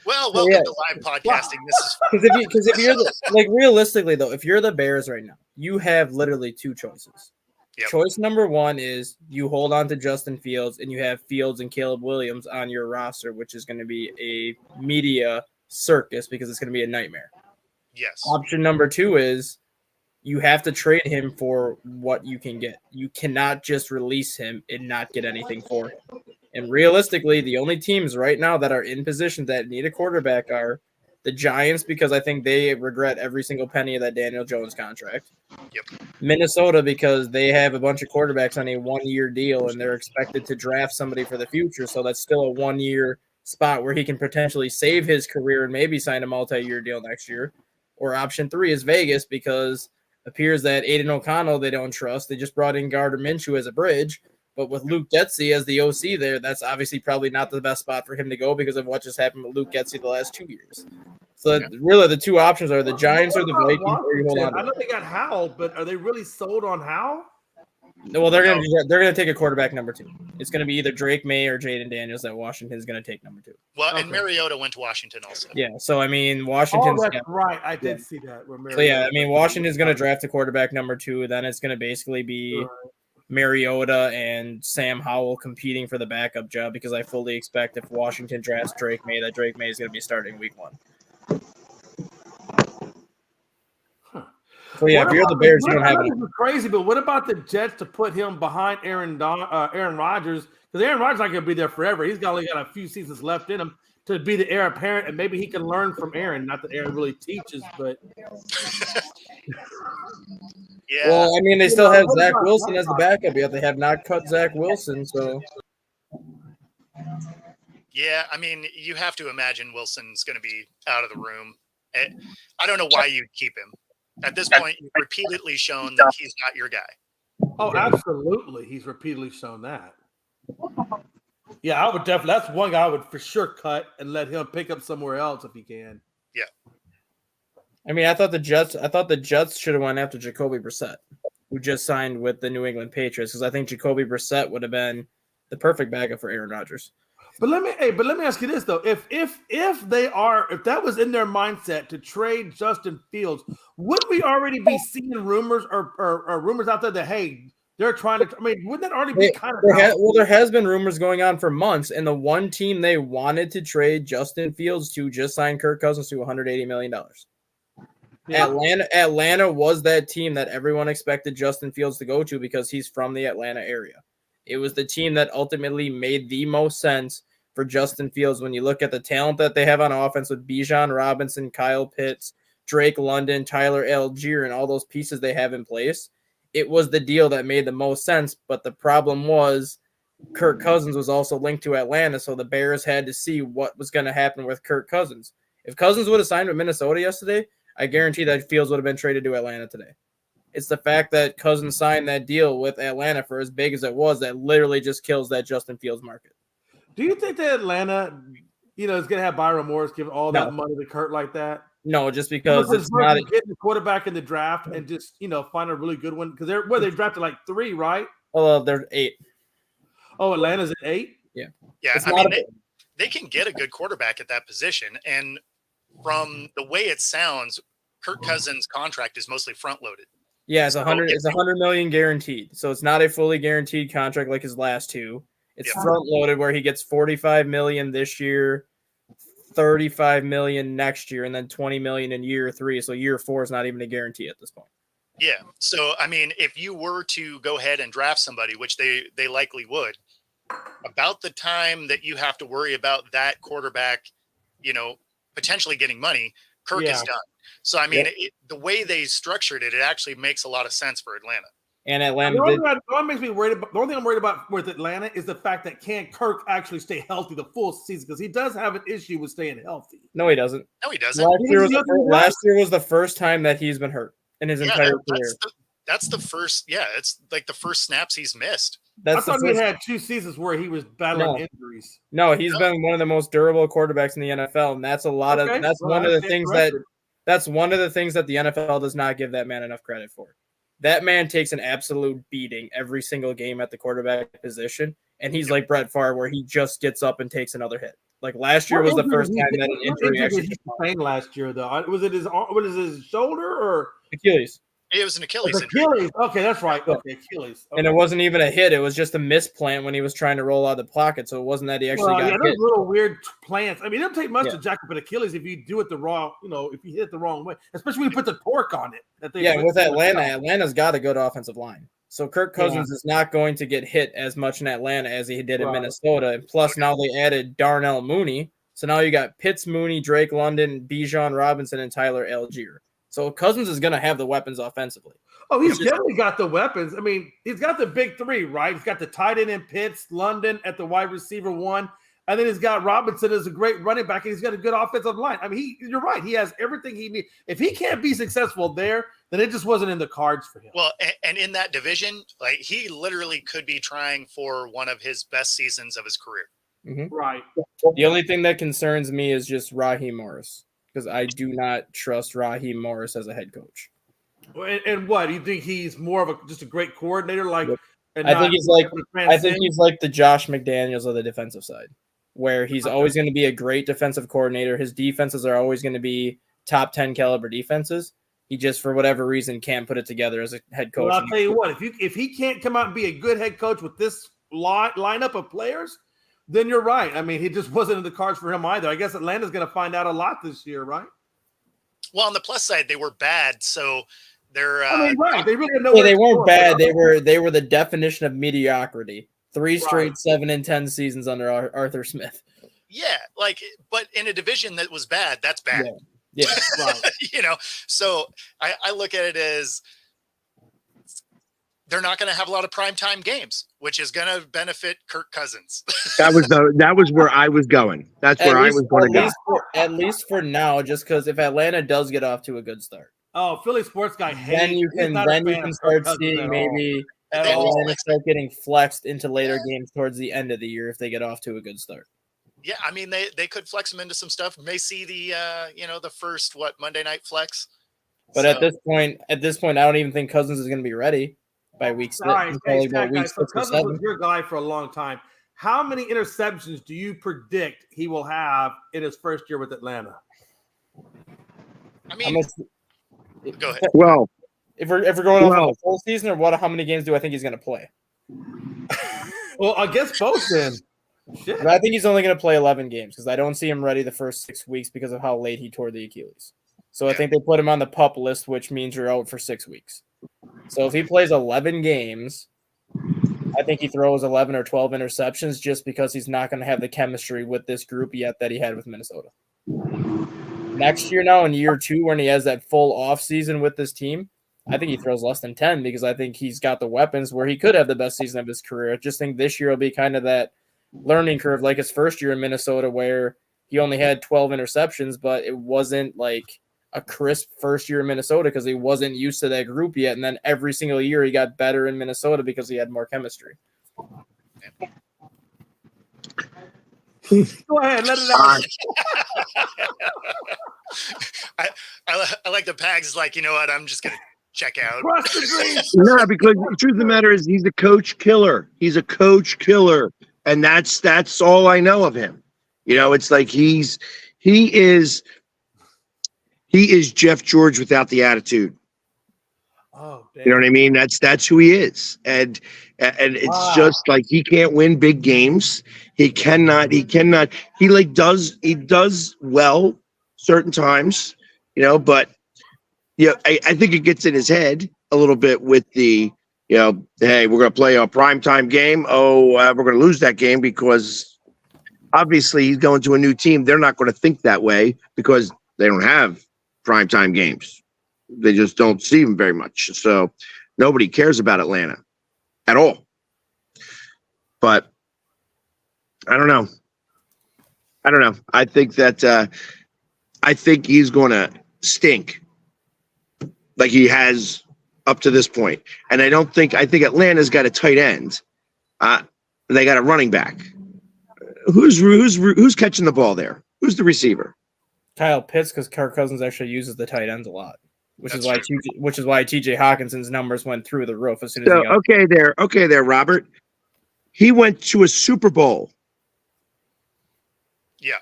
G: Well, welcome to live podcasting. This is
Q: Because if you're like realistically though, if you're the Bears right now, you have literally two choices.
G: Yep.
Q: Choice number one is you hold on to Justin Fields and you have Fields and Caleb Williams on your roster, which is going to be a media circus because it's going to be a nightmare.
G: Yes.
Q: Option number two is you have to trade him for what you can get. You cannot just release him and not get anything for him. And realistically, the only teams right now that are in position that need a quarterback are the Giants, because I think they regret every single penny of that Daniel Jones contract.
G: Yep.
Q: Minnesota, because they have a bunch of quarterbacks on a one-year deal and they're expected to draft somebody for the future. So that's still a one-year spot where he can potentially save his career and maybe sign a multi-year deal next year. Or option three is Vegas, because it appears that Aiden O'Connell they don't trust. They just brought in Gardner Minshew as a bridge. But with Luke Getsy as the OC there, that's obviously probably not the best spot for him to go because of what just happened with Luke Getsy the last 2 years. So really the two options are the Giants or the Vikings. Or you hold on to
C: I know they got Howell, but are they really sold on Howell?
Q: Well, they're gonna take a quarterback number two. It's gonna be either Drake May or Jaden Daniels that Washington is gonna take number two.
G: Well, and Mariota went to Washington also.
Q: Yeah, so I mean Washington's
C: that's right. I did see that.
Q: So yeah, I mean Washington's gonna draft a quarterback number two. Then it's gonna basically be Mariota and Sam Howell competing for the backup job, because I fully expect if Washington drafts Drake May, that Drake May is gonna be starting week 1. So yeah, if you're the Bears, you don't have it.
C: Crazy, but what about the Jets to put him behind Aaron Rodgers? Because Aaron Rodgers not going to be there forever. He's only got a few seasons left in him to be the heir apparent, and maybe he can learn from Aaron. Not that Aaron really teaches, but
G: yeah.
Q: Well, I mean, they still have Zach Wilson as the backup yet. They have not cut Zach Wilson, so.
G: Yeah, I mean, you have to imagine Wilson's going to be out of the room. I don't know why you'd keep him. At this point, you've repeatedly shown that he's not your guy.
C: Oh, absolutely. He's repeatedly shown that. Yeah, I would definitely. That's one guy I would for sure cut and let him pick up somewhere else if he can.
G: Yeah.
Q: I mean, I thought the Jets should have went after Jacoby Brissett, who just signed with the New England Patriots, because I think Jacoby Brissett would have been the perfect backup for Aaron Rodgers.
C: But let me ask you this though: if that was in their mindset to trade Justin Fields, would we already be seeing rumors or rumors out there that hey, they're trying to? I mean, wouldn't that already be kind of?
Q: There has been rumors going on for months, and the one team they wanted to trade Justin Fields to just signed Kirk Cousins to $180 million. Yeah. Atlanta was that team that everyone expected Justin Fields to go to because he's from the Atlanta area. It was the team that ultimately made the most sense for Justin Fields when you look at the talent that they have on offense with Bijan Robinson, Kyle Pitts, Drake London, Tyler Algier, and all those pieces they have in place. It was the deal that made the most sense, but the problem was Kirk Cousins was also linked to Atlanta, so the Bears had to see what was going to happen with Kirk Cousins. If Cousins would have signed with Minnesota yesterday, I guarantee that Fields would have been traded to Atlanta today. It's the fact that Cousins signed that deal with Atlanta for as big as it was that literally just kills that Justin Fields market.
C: Do you think that Atlanta, is going to have Byron Morris give all that money to Kurt like that?
Q: No, just because it's not
C: getting the quarterback in the draft and just find a really good one because they drafted like 3, right?
Q: Oh, they're 8.
C: Oh, Atlanta's at 8.
Q: Yeah,
G: yeah. I mean, they can get a good quarterback at that position, and from the way it sounds, Kirk Cousins' contract is mostly front loaded.
Q: Yeah, it's $100 million guaranteed. So it's not a fully guaranteed contract like his last 2. It's front loaded where he gets $45 million this year, $35 million next year, and then $20 million in year 3. So year 4 is not even a guarantee at this point.
G: Yeah. So I mean, if you were to go ahead and draft somebody, which they likely would, about the time that you have to worry about that quarterback, potentially getting money, Kirk is done. So, I mean, the way they structured it, it actually makes a lot of sense for Atlanta.
Q: And Atlanta.
C: The only thing I'm worried about with Atlanta is the fact that can Kirk actually stay healthy the full season because he does have an issue with staying healthy.
Q: No, he doesn't.
G: No, he doesn't.
Q: Last year was the first time that he's been hurt in his entire career.
G: That's the first. Yeah, it's like the first snaps he's missed.
C: I thought he had 2 seasons where he was battling injuries.
Q: No, he's been one of the most durable quarterbacks in the NFL, and that's one of the things that That's one of the things that the NFL does not give that man enough credit for. That man takes an absolute beating every single game at the quarterback position, and he's like Brett Favre, where he just gets up and takes another hit. Like last year was the first time that an injury actually
C: he sustained last year, though. Was it his shoulder or
Q: Achilles?
G: It was an Achilles
C: Achilles. Okay, that's right. Okay, Achilles. Okay.
Q: And it wasn't even a hit; it was just a misplant when he was trying to roll out of the pocket. So it wasn't that he actually got hit.
C: Those little weird plants. I mean, it doesn't take much to jack up an Achilles if you do it the wrong. If you hit it the wrong way, especially when you put the torque on it.
Q: With Atlanta's got a good offensive line. So Kirk Cousins is not going to get hit as much in Atlanta as he did in Minnesota. And plus, now they added Darnell Mooney. So now you got Pitts, Mooney, Drake London, Bijan Robinson, and Tyler Algier. So Cousins is going to have the weapons offensively.
C: Oh, he's definitely got the weapons. I mean, he's got the big three, right? He's got the tight end in Pitts, London at the wide receiver 1, and then he's got Robinson as a great running back, and he's got a good offensive line. I mean, you're right. He has everything he needs. If he can't be successful there, then it just wasn't in the cards for him.
G: Well, and in that division, like he literally could be trying for one of his best seasons of his career.
Q: Mm-hmm.
C: Right.
Q: The only thing that concerns me is just Raheem Morris, because I do not trust Raheem Morris as a head coach.
C: And what do you think? He's more of just a great coordinator, like.
Q: I think he's like the Josh McDaniels of the defensive side, where he's always going to be a great defensive coordinator. His defenses are always going to be top 10 caliber defenses. He just, for whatever reason, can't put it together as a head coach.
C: Well, I'll tell you what, if he can't come out and be a good head coach with this lineup of players, then you're right. I mean, he just wasn't in the cards for him either. I guess Atlanta's going to find out a lot this year, right?
G: Well, on the plus side, they were bad, so they're.
C: Right. They really know.
Q: Yeah, they weren't bad. They were the definition of mediocrity. 3 straight 7-10 seasons under Arthur Smith.
G: Yeah, but in a division that was bad, that's bad.
Q: Yeah.
G: Right. So I look at it as they're not going to have a lot of primetime games, which is going to benefit Kirk Cousins.
R: That was where I was going. That's where I was going to go.
Q: At least for now, just because if Atlanta does get off to a good start.
C: Oh, Philly sports guy hates.
Q: Then you can start seeing maybe Atlanta start getting flexed into later games towards the end of the year if they get off to a good start.
G: Yeah, I mean they could flex them into some stuff. May see the the first Monday night flex.
Q: But at this point, I don't even think Cousins is going to be ready by week 6.
C: Right, so Cousins was your guy for a long time. How many interceptions do you predict he will have in his first year with Atlanta?
G: I mean, go ahead.
R: Well,
Q: if we're going off of the full season, or how many games do I think he's going to play?
C: Well, I guess both then.
Q: But I think he's only going to play 11 games because I don't see him ready the first 6 weeks because of how late he tore the Achilles. So I think they put him on the PUP list, which means you're out for 6 weeks. So if he plays 11 games, I think he throws 11 or 12 interceptions just because he's not going to have the chemistry with this group yet that he had with Minnesota. Next year now in year 2, when he has that full off season with this team, I think he throws less than 10 because I think he's got the weapons where he could have the best season of his career. I just think this year will be kind of that learning curve like his first year in Minnesota where he only had 12 interceptions, but it wasn't like a crisp first year in Minnesota because he wasn't used to that group yet. And then every single year he got better in Minnesota because he had more chemistry.
C: Go ahead, let it out.
G: I like the Pags. Like, you know what? I'm just gonna check out.
R: No, because the truth of the matter is he's a coach killer. He's a coach killer, and that's all I know of him. It's like he is Jeff George without the attitude.
C: Oh, damn.
R: You know what I mean? That's who he is, and it's just like he can't win big games. He cannot. He does well certain times, but I think it gets in his head a little bit with the, hey, we're going to play a primetime game. We're going to lose that game because obviously he's going to a new team. They're not going to think that way because they don't have primetime games. They just don't see them very much. So nobody cares about Atlanta at all. But I don't know. I think that I think he's going to stink like he has up to this point. And I think Atlanta's got a tight end. They got a running back. Who's catching the ball there? Who's the receiver?
Q: Kyle Pitts, because Kirk Cousins actually uses the tight ends a lot, which is why T.J. Hawkinson's numbers went through the roof as soon as
R: So
Q: he got.
R: okay there, Robert. He went to a Super Bowl.
G: Yeah.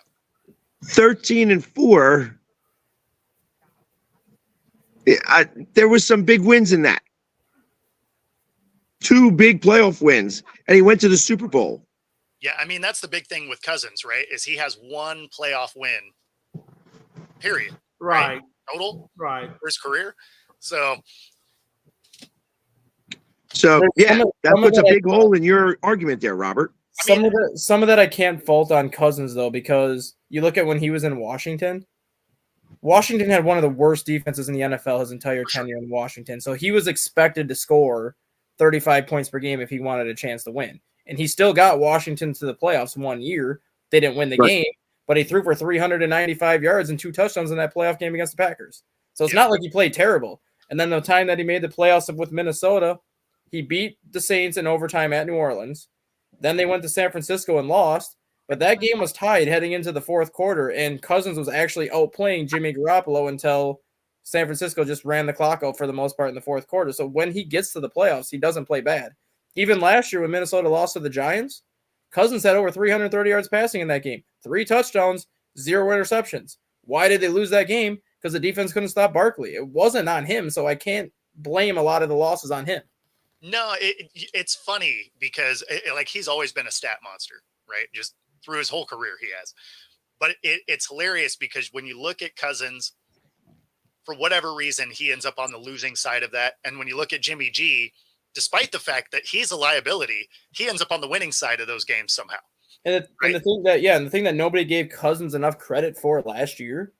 R: 13-4. There was some big wins in that. 2 big playoff wins, and he went to the Super Bowl.
G: Yeah, I mean, that's the big thing with Cousins, right? Is he has 1 playoff win, period.
C: Right.
G: Total.
C: Right.
G: For his career. So
R: yeah, that puts a big hole in your argument there, Robert.
Q: Some of that I can't fault on Cousins, though, because you look at when he was in Washington. Washington had one of the worst defenses in the NFL his entire tenure in Washington. So he was expected to score 35 points per game if he wanted a chance to win. And he still got Washington to the playoffs 1 year. They didn't win the game, but he threw for 395 yards and 2 touchdowns in that playoff game against the Packers. So it's not like he played terrible. And then the time that he made the playoffs with Minnesota, he beat the Saints in overtime at New Orleans. Then they went to San Francisco and lost. But that game was tied heading into the fourth quarter, and Cousins was actually outplaying Jimmy Garoppolo until San Francisco just ran the clock out for the most part in the fourth quarter. So when he gets to the playoffs, he doesn't play bad. Even last year when Minnesota lost to the Giants, Cousins had over 330 yards passing in that game. 3 touchdowns, 0 interceptions. Why did they lose that game? Because the defense couldn't stop Barkley. It wasn't on him, so I can't blame a lot of the losses on him.
G: no, it's funny because like he's always been a stat monster, right? Just through his whole career he has. But it's hilarious because when you look at Cousins, for whatever reason, he ends up on the losing side of that. And when you look at Jimmy G, despite the fact that he's a liability, he ends up on the winning side of those games somehow.
Q: And the thing that nobody gave Cousins enough credit for last year,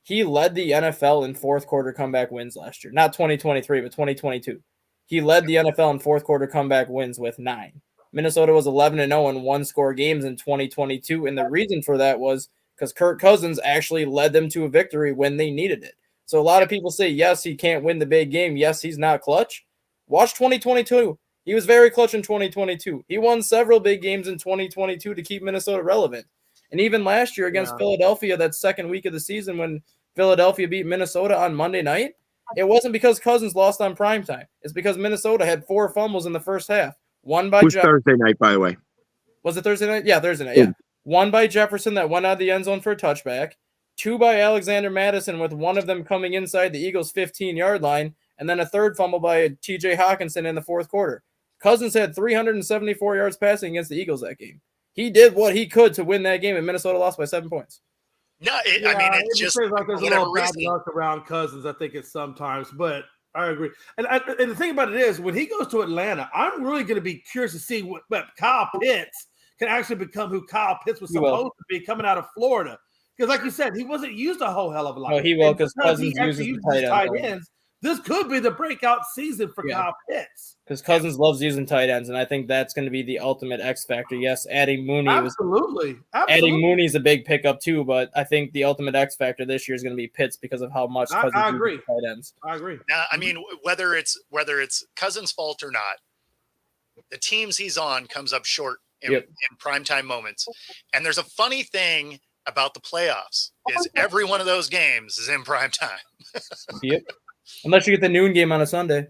Q: he led the NFL in fourth quarter comeback wins last year. Not 2023, but 2022. He led the NFL in fourth quarter comeback wins with 9. Minnesota was 11-0 in 1-score games in 2022, and the reason for that was because Kirk Cousins actually led them to a victory when they needed it. So a lot of people say, yes, he can't win the big game. Yes, he's not clutch. Watch 2022. He was very clutch in 2022. He won several big games in 2022 to keep Minnesota relevant. And even last year against Philadelphia, that second week of the season when Philadelphia beat Minnesota on Monday night, it wasn't because Cousins lost on primetime. It's because Minnesota had 4 fumbles in the first half. One by
R: Thursday night, by the way.
Q: Was it Thursday night? Yeah, Thursday night. Yeah. 1 by Jefferson that went out of the end zone for a touchback. 2 by Alexander Madison, with one of them coming inside the Eagles' 15-yard line, and then a third fumble by T.J. Hawkinson in the fourth quarter. Cousins had 374 yards passing against the Eagles that game. He did what he could to win that game, and Minnesota lost by 7 points.
G: No, I mean, it's just
C: like there's a
G: whatever
C: little bad
G: reason.
C: luck around Cousins. I think it's sometimes, but I agree. And the thing about it is, when he goes to Atlanta, I'm really going to be curious to see what Kyle Pitts can actually become, who Kyle Pitts was supposed to be coming out of Florida. Because, like you said, he wasn't used a whole hell of a lot.
Q: No, he will, because Cousins
C: he
Q: uses
C: uses
Q: the tight
C: ends. This could be the breakout season for Kyle Pitts.
Q: Because Cousins loves using tight ends, and I think that's going to be the ultimate X factor. Yes, adding Mooney adding Mooney is a big pickup too, but I think the ultimate X factor this year is going to be Pitts because of how much Cousins uses tight ends.
C: I agree.
G: Now, I mean, whether it's Cousins' fault or not, the teams he's on comes up short in primetime moments. And there's a funny thing about the playoffs is every one of those games is in primetime.
Q: Yep. Unless you get the noon game on a Sunday.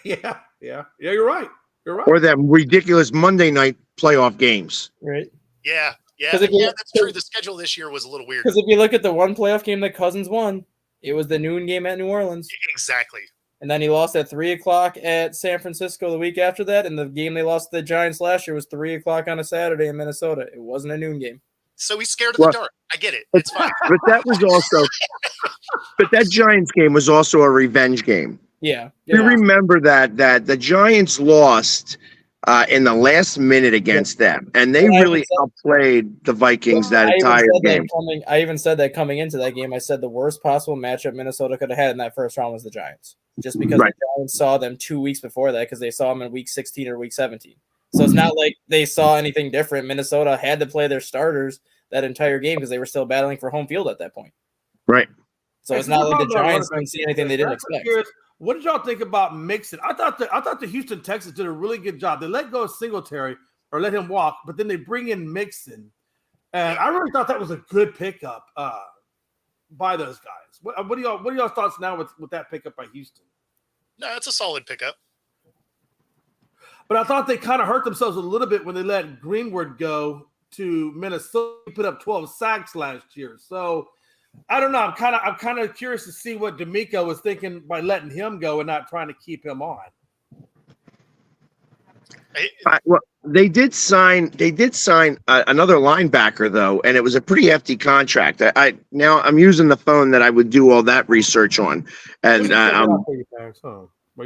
C: Yeah, you're right. You're right.
R: Or that ridiculous Monday night playoff games.
Q: Right.
G: Yeah,
Q: That's
G: true. The schedule this year was a little weird.
Q: Because if you look at the one playoff game that Cousins won, it was the noon game at New Orleans.
G: Exactly.
Q: And then he lost at 3 o'clock at San Francisco the week after that, and the game they lost to the Giants last year was 3 o'clock on a Saturday in Minnesota. It wasn't a noon game.
G: So he's scared of the dark. I get it. It's fine.
R: But that was also, but that Giants game was also a revenge game.
Q: Yeah.
R: You remember that the Giants lost in the last minute against them, and they really outplayed the Vikings that entire game.
Q: I even said that coming into that game. I said the worst possible matchup Minnesota could have had in that first round was the Giants, just because the Giants saw them 2 weeks before that, because they saw them in week 16 or week 17. So it's not like they saw anything different. Minnesota had to play their starters that entire game because they were still battling for home field at that point.
R: Right.
Q: So it's not like the Giants didn't see anything they didn't expect.
C: What did y'all think about Mixon? I thought the Houston Texans did a really good job. They let go of Singletary or let him walk, but then they bring in Mixon. And I really thought that was a good pickup by those guys. What are y'all thoughts now with that pickup by Houston?
G: No, it's a solid pickup.
C: But I thought they kind of hurt themselves a little bit when they let Greenwood go to Minnesota. He put up 12 sacks last year. So I don't know. I'm kind of curious to see what D'Amico was thinking by letting him go and not trying to keep him on.
R: Well, they did sign another linebacker though, and it was a pretty hefty contract. Now I'm using the phone that I would do all that research on, and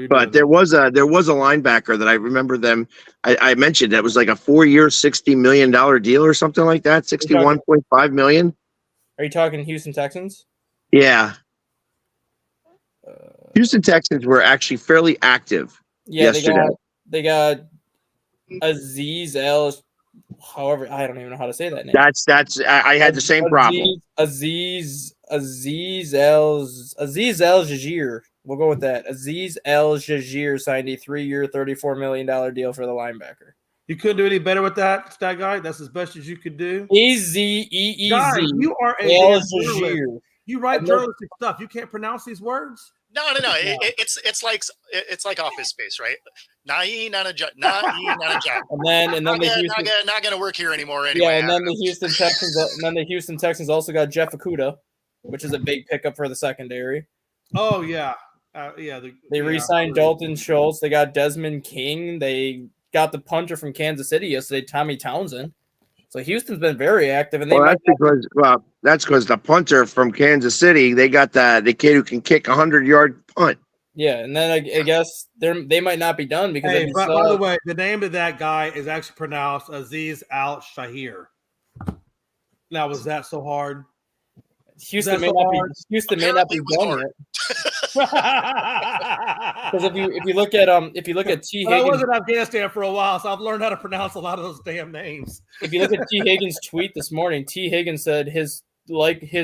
R: but there was a linebacker that I remember them. I mentioned that was like a 4-year, $60 million deal or something like that, $61.5 million.
Q: Are you talking Houston Texans?
R: Yeah. Houston Texans were actually fairly active yesterday.
Q: They got Aziz El. However, I don't even know how to say that name.
R: I had the same problem.
Q: Aziz El Jajir. We'll go with that. Aziz El Jajir signed a 3-year, $34 million deal for the linebacker.
C: You couldn't do any better with that guy? That's as best as you could do?
Q: E-Z-E-E-Z.
C: Guy, you are a
Q: El
C: journalist.
Q: Jajir.
C: You write journalistic stuff. You can't pronounce these words?
G: No. It's like Office Space, right? Not a job. Not gonna work here anymore anyway.
Q: Yeah, and then the Houston Texans also got Jeff Okudah, which is a big pickup for the secondary.
C: Oh yeah,
Q: They re-signed Dalton Schultz. They got Desmond King. They got the punter from Kansas City yesterday, Tommy Townsend. So Houston's been very active, and
R: that's because the punter from Kansas City, they got the kid who can kick 100-yard punt.
Q: Yeah, and then I guess they might not be done because.
C: Hey, by the way, the name of that guy is actually pronounced Aziz Al Shahir. Now, was that so hard?
Q: Houston may not be done yet. Because if you look at T. Higgins,
C: I was in Afghanistan for a while, so I've learned how to pronounce a lot of those damn names.
Q: If you look at T. Higgins' tweet this morning, T. Higgins said his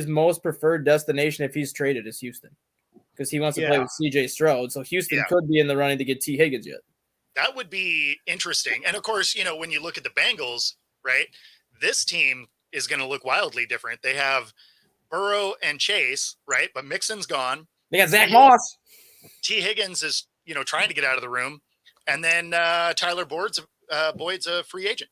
Q: most preferred destination if he's traded is Houston, because he wants to play with C.J. Stroud. So Houston could be in the running to get T. Higgins yet.
G: That would be interesting. And of course, when you look at the Bengals, right, this team is going to look wildly different. They have Burrow and Chase, right? But Mixon's gone.
Q: They got Zach Moss.
G: T. Higgins is, trying to get out of the room. And then Tyler Boyd's a free agent.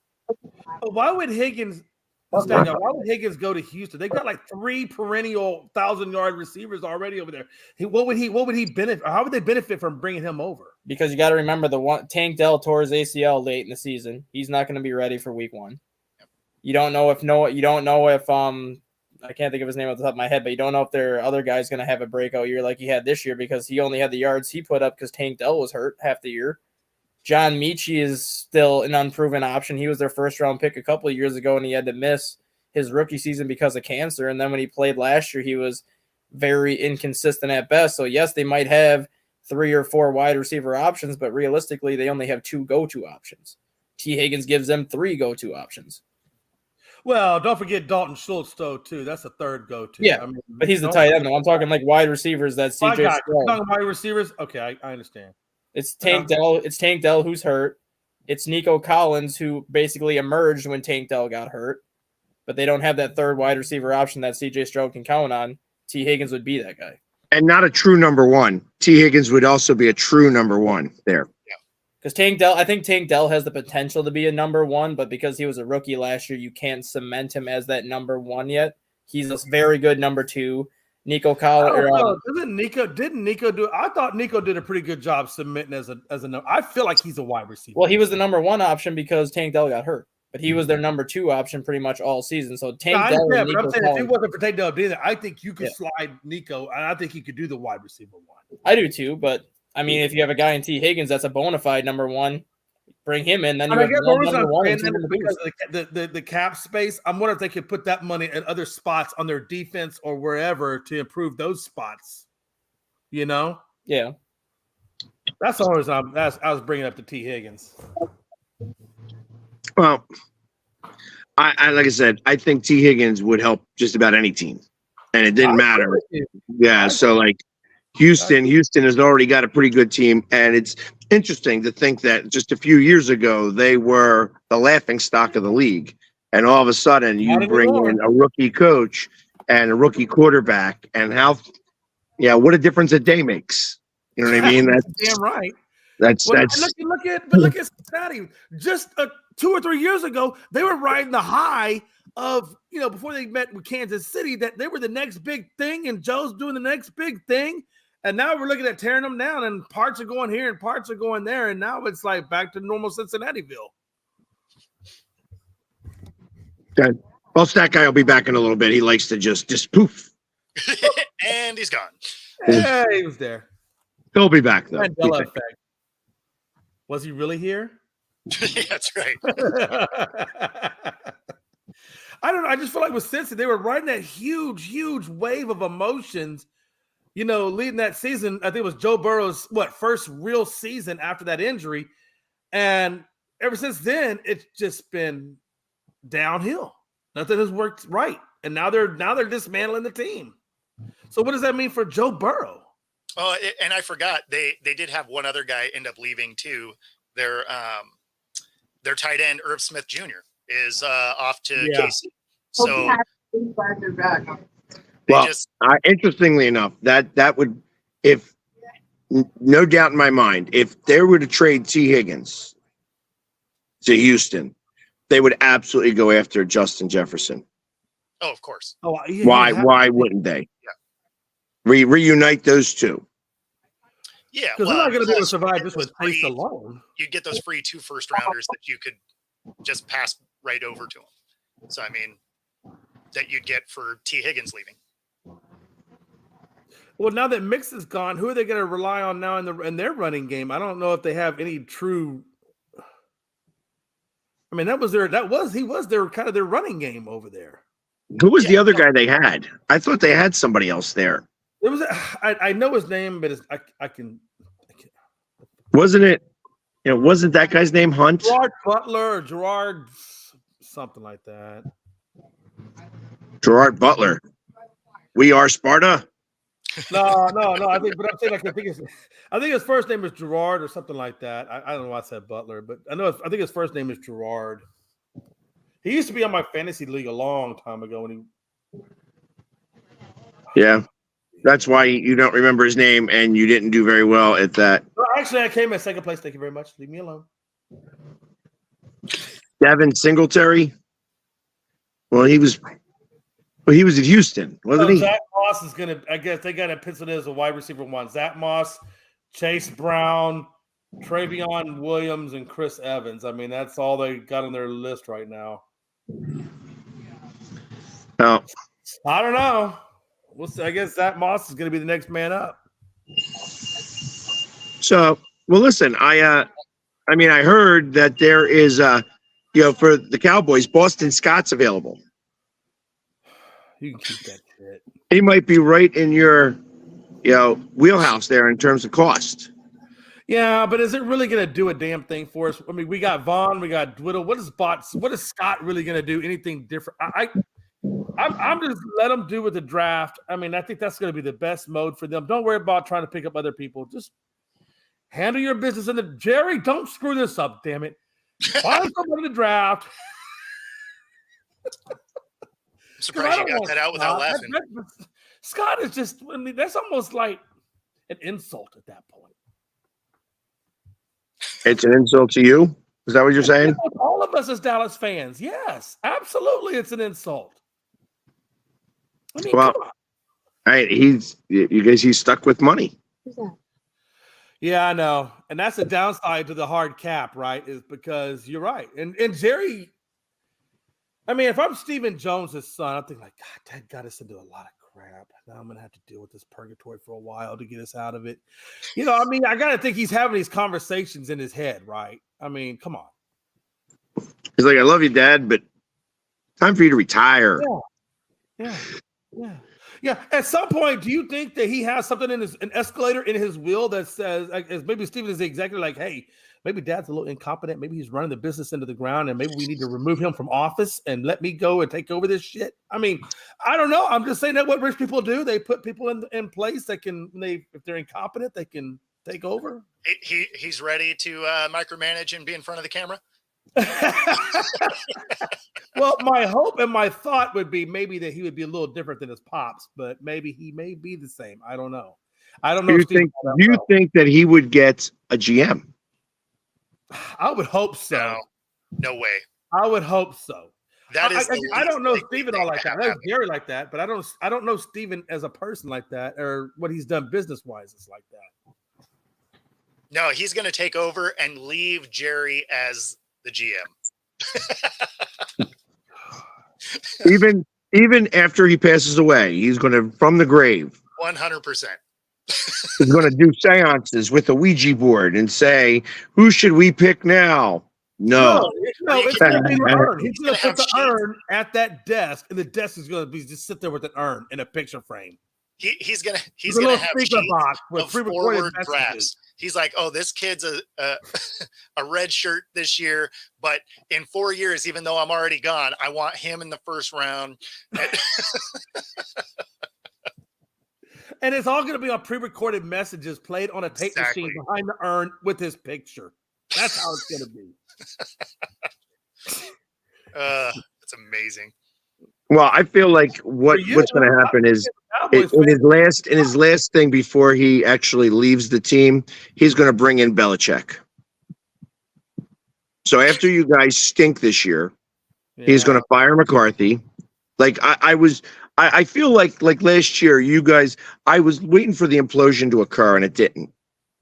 C: Why would Higgins go to Houston? They got like 3 perennial 1,000-yard receivers already over there. What would he benefit? How would they benefit from bringing him over?
Q: Because you got to remember Tank Dell tore his ACL late in the season. He's not going to be ready for week 1. Yep. You don't know if I can't think of his name off the top of my head, but you don't know if their other guy's going to have a breakout year like he had this year, because he only had the yards he put up because Tank Dell was hurt half the year. John Mechie is still an unproven option. He was their first-round pick a couple of years ago, and he had to miss his rookie season because of cancer. And then when he played last year, he was very inconsistent at best. So, yes, they might have 3 or 4 wide receiver options, but realistically, they only have 2 go-to options. T. Higgins gives them 3 go-to options.
C: Well, don't forget Dalton Schultz, though, too. That's a third go-to.
Q: Yeah, but he's the tight end, though. I'm talking like wide receivers. That's CJ Stroud.
C: Talking wide receivers? Okay, I understand.
Q: It's Tank Dell. It's Tank Dell who's hurt. It's Nico Collins, who basically emerged when Tank Dell got hurt. But they don't have that third wide receiver option that CJ Stroud can count on. T. Higgins would be that guy.
R: And not a true number 1. T. Higgins would also be a true number 1 there.
Q: Because I think Tank Dell has the potential to be a number 1, but because he was a rookie last year, you can't cement him as that number 1 yet. He's a very good number 2. Nico Collins.
C: Didn't Nico do? I thought Nico did a pretty good job submitting as a. I feel like he's a wide receiver.
Q: Well, he was the number 1 option because Tank Dell got hurt, but he was their number 2 option pretty much all season. So Tank Dell.
C: I'm saying if it wasn't for Tank Dell doing that, I think you could slide Nico, and I think he could do the wide receiver 1.
Q: I do too, but. I mean, if you have a guy in T. Higgins that's a bona fide number 1, bring him in. Then you have number 1
C: because of the cap space. I'm wondering if they could put that money at other spots on their defense or wherever to improve those spots. Yeah. That's the only reason I was bringing up the T. Higgins.
R: Well, I like I said, I think T. Higgins would help just about any team, and it didn't matter. Yeah, so like. Houston has already got a pretty good team, and it's interesting to think that just a few years ago they were the laughing stock of the league, and all of a sudden you
C: Not
R: bring
C: anymore.
R: in a rookie coach and a rookie quarterback, and what a difference a day makes. You know what I mean?
C: Damn right.
R: That's
C: Well, look at Cincinnati. Just 2 or 3 years ago, they were riding the high of, before they met with Kansas City, that they were the next big thing, and Joe's doing the next big thing. And now we're looking at tearing them down, and parts are going here and parts are going there, and now it's like back to normal Cincinnati-ville.
R: good. Well, that guy will be back in a little bit. He likes to just poof.
G: And he's gone.
C: Hey, he was there.
R: He'll be back though.
C: Mandela effect. Was he really here?
G: That's right.
C: I don't know. I just feel like with Cincy, they were riding that huge wave of emotions, leading that season. I think it was Joe Burrow's first real season after that injury. And ever since then, it's just been downhill. Nothing has worked right. And now they're dismantling the team. So what does that mean for Joe Burrow?
G: Oh, and I forgot they did have one other guy end up leaving too. Their tight end Irv Smith Jr. is off to KC. So
R: interestingly enough, that would, if no doubt in my mind, if they were to trade T. Higgins to Houston, they would absolutely go after Justin Jefferson.
G: Oh, of course.
C: Oh, yeah,
R: why wouldn't they?
G: Yeah.
R: Reunite those two.
G: Yeah,
C: because they're not going to be able to survive just with Pace alone.
G: You'd get those free 2 first-rounders that you could just pass right over to them. So I mean, that you'd get for T. Higgins leaving.
C: Well, now that Mix is gone, who are they going to rely on now in their running game? I don't know if they have any true. I mean, he was their kind of their running game over there.
R: Who was the other guy they had? I thought they had somebody else there.
C: It was I know his name, but I can.
R: Wasn't it? Wasn't that guy's name Hunt?
C: Gerard Butler or Gerard something like that.
R: Gerard Butler. We are Sparta.
C: No. I think his first name is Gerard or something like that. I don't know why I said Butler, but I think his first name is Gerard. He used to be on my fantasy league a long time ago when he.
R: Yeah, that's why you don't remember his name, and you didn't do very well at that.
C: Well, actually, I came in second place. Thank you very much. Leave me alone.
R: Devin Singletary. Well, he was at Houston, wasn't he?
C: Zach Moss is gonna. I guess they got to pencil it as a wide receiver one. Zach Moss, Chase Brown, Travion Williams, and Chris Evans. I mean, that's all they got on their list right now.
R: Oh,
C: I don't know. We'll see. I guess Zach Moss is going to be the next man up.
R: So, well, listen. I heard that there is, for the Cowboys, Boston Scott's available.
C: You can keep that shit.
R: He might be right in your, wheelhouse there in terms of cost.
C: Yeah, but is it really going to do a damn thing for us? I mean, we got Vaughn, we got Dwiddle. What is Scott really going to do? Anything different? I'm just let them do with the draft. I mean, I think that's going to be the best mode for them. Don't worry about trying to pick up other people. Just handle your business. And Jerry, don't screw this up. Damn it! Find someone in the draft.
G: I'm surprised you got that out without laughing.
C: Scott is just. I mean, that's almost like an insult at that point.
R: It's an insult to you? Is that what you're saying?
C: All of us as Dallas fans. Yes, absolutely. It's an insult. I mean,
R: well, all right. He's stuck with money.
C: Yeah, I know. And that's the downside to the hard cap, right? Is because you're right. And Jerry, I mean, if I'm Stephen Jones' son, I'm thinking like, God, Dad got us into a lot of crap. Now I'm going to have to deal with this purgatory for a while to get us out of it. I mean, I got to think he's having these conversations in his head, right? I mean, come on.
R: He's like, I love you, Dad, but time for you to retire.
C: Yeah. At some point, do you think that he has something an escalator in his will that says, as maybe Stephen is the executive, like, hey, maybe Dad's a little incompetent. Maybe he's running the business into the ground, and maybe we need to remove him from office and let me go and take over this shit. I mean, I don't know. I'm just saying that what rich people do, they put people in place that can, if they're incompetent, they can take over.
G: He's ready to micromanage and be in front of the camera.
C: Well, my hope and my thought would be maybe that he would be a little different than his pops, but maybe he may be the same. I don't know. I don't know.
R: Do you think that he would get a GM?
C: I would hope so.
G: No way.
C: I would hope so.
G: That is.
C: I don't know Steven all like that. I know Gary like that, but I don't know Steven as a person like that, or what he's done business wise is like that.
G: No, he's going to take over and leave Jerry as the GM.
R: Even after he passes away, he's going to, from the grave,
G: 100%.
R: he's going to do seances with a Ouija board and say, "Who should we pick now?" No,
C: it's going to be an urn. He's going to put the urn at that desk, and the desk is going to be just sit there with an urn in a picture frame.
G: He's gonna have
C: speaker box with
G: of
C: pre-recorded
G: forward drafts. He's like, oh, this kid's a red shirt this year, but in 4 years, even though I'm already gone, I want him in the first round.
C: And it's all going to be on pre-recorded messages played on a tape machine behind the urn with his picture. That's how it's going to be.
G: That's amazing.
R: Well, I feel like what's going to happen is in his last thing before he actually leaves the team, he's going to bring in Belichick. So after you guys stink this year, he's going to fire McCarthy. Like I feel like last year, you guys, I was waiting for the implosion to occur and it didn't.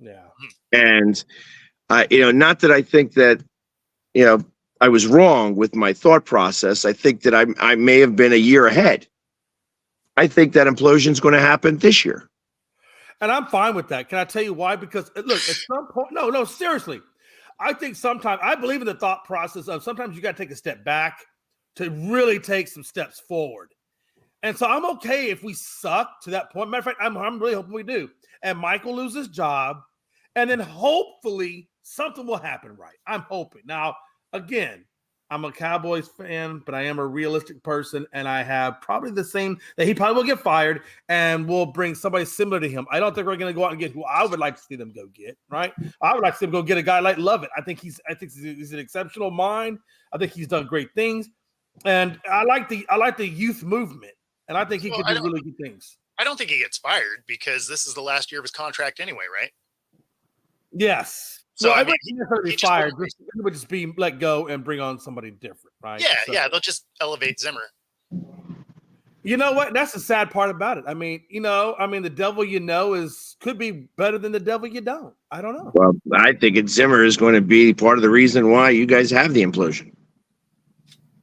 C: Yeah.
R: And not that I think that, I was wrong with my thought process. I think that I may have been a year ahead. I think that implosion is going to happen this year.
C: And I'm fine with that. Can I tell you why? Because look, at some point, no, seriously. I think sometimes I believe in the thought process of sometimes you got to take a step back to really take some steps forward. And so I'm okay if we suck to that point. Matter of fact, I'm really hoping we do. And Mike will lose his job. And then hopefully something will happen right. I'm hoping. Now, again, I'm a Cowboys fan, but I am a realistic person, and I have probably the same that he probably will get fired, and we'll bring somebody similar to him. I don't think we're going to go out and get who I would like to see them go get. Right? I would like to see them go get a guy like Lovett. I think he's an exceptional mind. I think he's done great things, and I like the youth movement, and I think he could do really good things.
G: I don't think he gets fired because this is the last year of his contract anyway, right?
C: Yes. So I wouldn't necessarily fired. It would just be let go and bring on somebody different, right?
G: Yeah, they'll just elevate Zimmer.
C: You know what? That's the sad part about it. I mean, the devil could be better than the devil you don't. I don't know.
R: Well, I think Zimmer is going to be part of the reason why you guys have the implosion.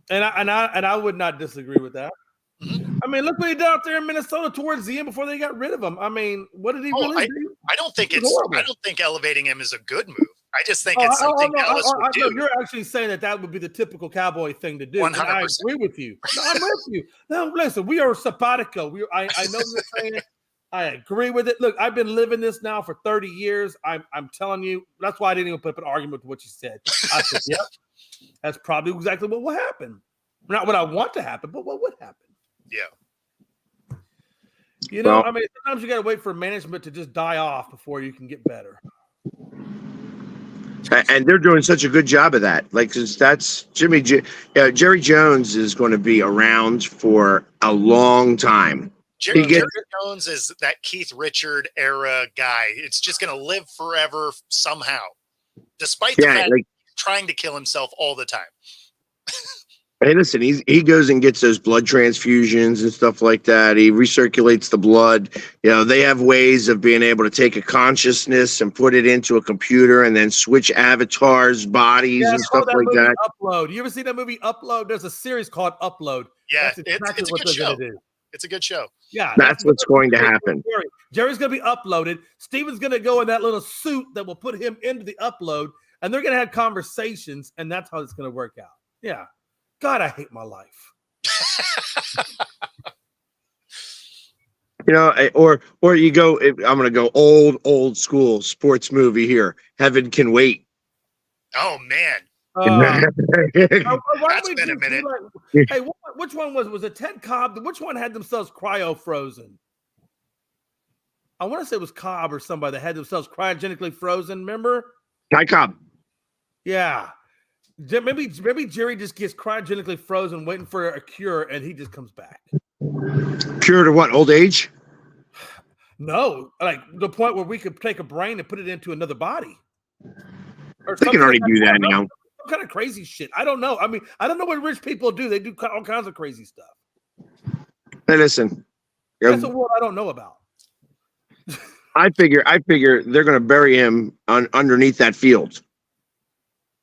C: And I would not disagree with that. Mm-hmm. I mean, look what he did out there in Minnesota towards the end before they got rid of him. I mean, what did he really do?
G: I don't think elevating him is a good move. I just think it's something Dallas would do.
C: You're actually saying that would be the typical Cowboy thing to do.
G: 100%.
C: I agree with you. No, I'm with you. No, listen, we are simpatico. I know you're saying it. I agree with it. Look, I've been living this now for 30 years. I'm telling you, that's why I didn't even put up an argument with what you said. I said, yep, that's probably exactly what will happen. Not what I want to happen, but what would happen.
G: Yeah.
C: Sometimes you got to wait for management to just die off before you can get better.
R: And they're doing such a good job of that. Like, that's Jerry Jones is going to be around for a long time.
G: Jerry Jones is that Keith Richard era guy. It's just going to live forever somehow, despite the fact he's trying to kill himself all the time.
R: Hey, listen, he goes and gets those blood transfusions and stuff like that. He recirculates the blood. They have ways of being able to take a consciousness and put it into a computer and then switch avatars, bodies, and stuff like that.
C: Upload. You ever see that movie Upload? There's a series called Upload.
G: Yeah, it's a good show. It's a good show.
C: Yeah,
R: that's what's going to happen.
C: Jerry's going to be uploaded. Steven's going to go in that little suit that will put him into the upload, and they're going to have conversations, and that's how it's going to work out. Yeah. God, I hate my life.
R: Or you go, I'm going to go old school sports movie here. Heaven Can Wait.
G: Oh, man.
C: That's
G: been a minute.
C: Hey, which one was it Ted Cobb? Which one had themselves cryo frozen? I want to say it was Cobb or somebody that had themselves cryogenically frozen. Remember?
R: Ty Cobb.
C: Yeah. Maybe Jerry just gets cryogenically frozen, waiting for a cure, and he just comes back.
R: Cure to what? Old age?
C: No, like the point where we could take a brain and put it into another body. Or
R: They can already do that now.
C: Some kind of crazy shit. I don't know. I mean, I don't know what rich people do. They do all kinds of crazy stuff.
R: Hey, listen.
C: That's a world I don't know about.
R: I figure they're going to bury him underneath that field.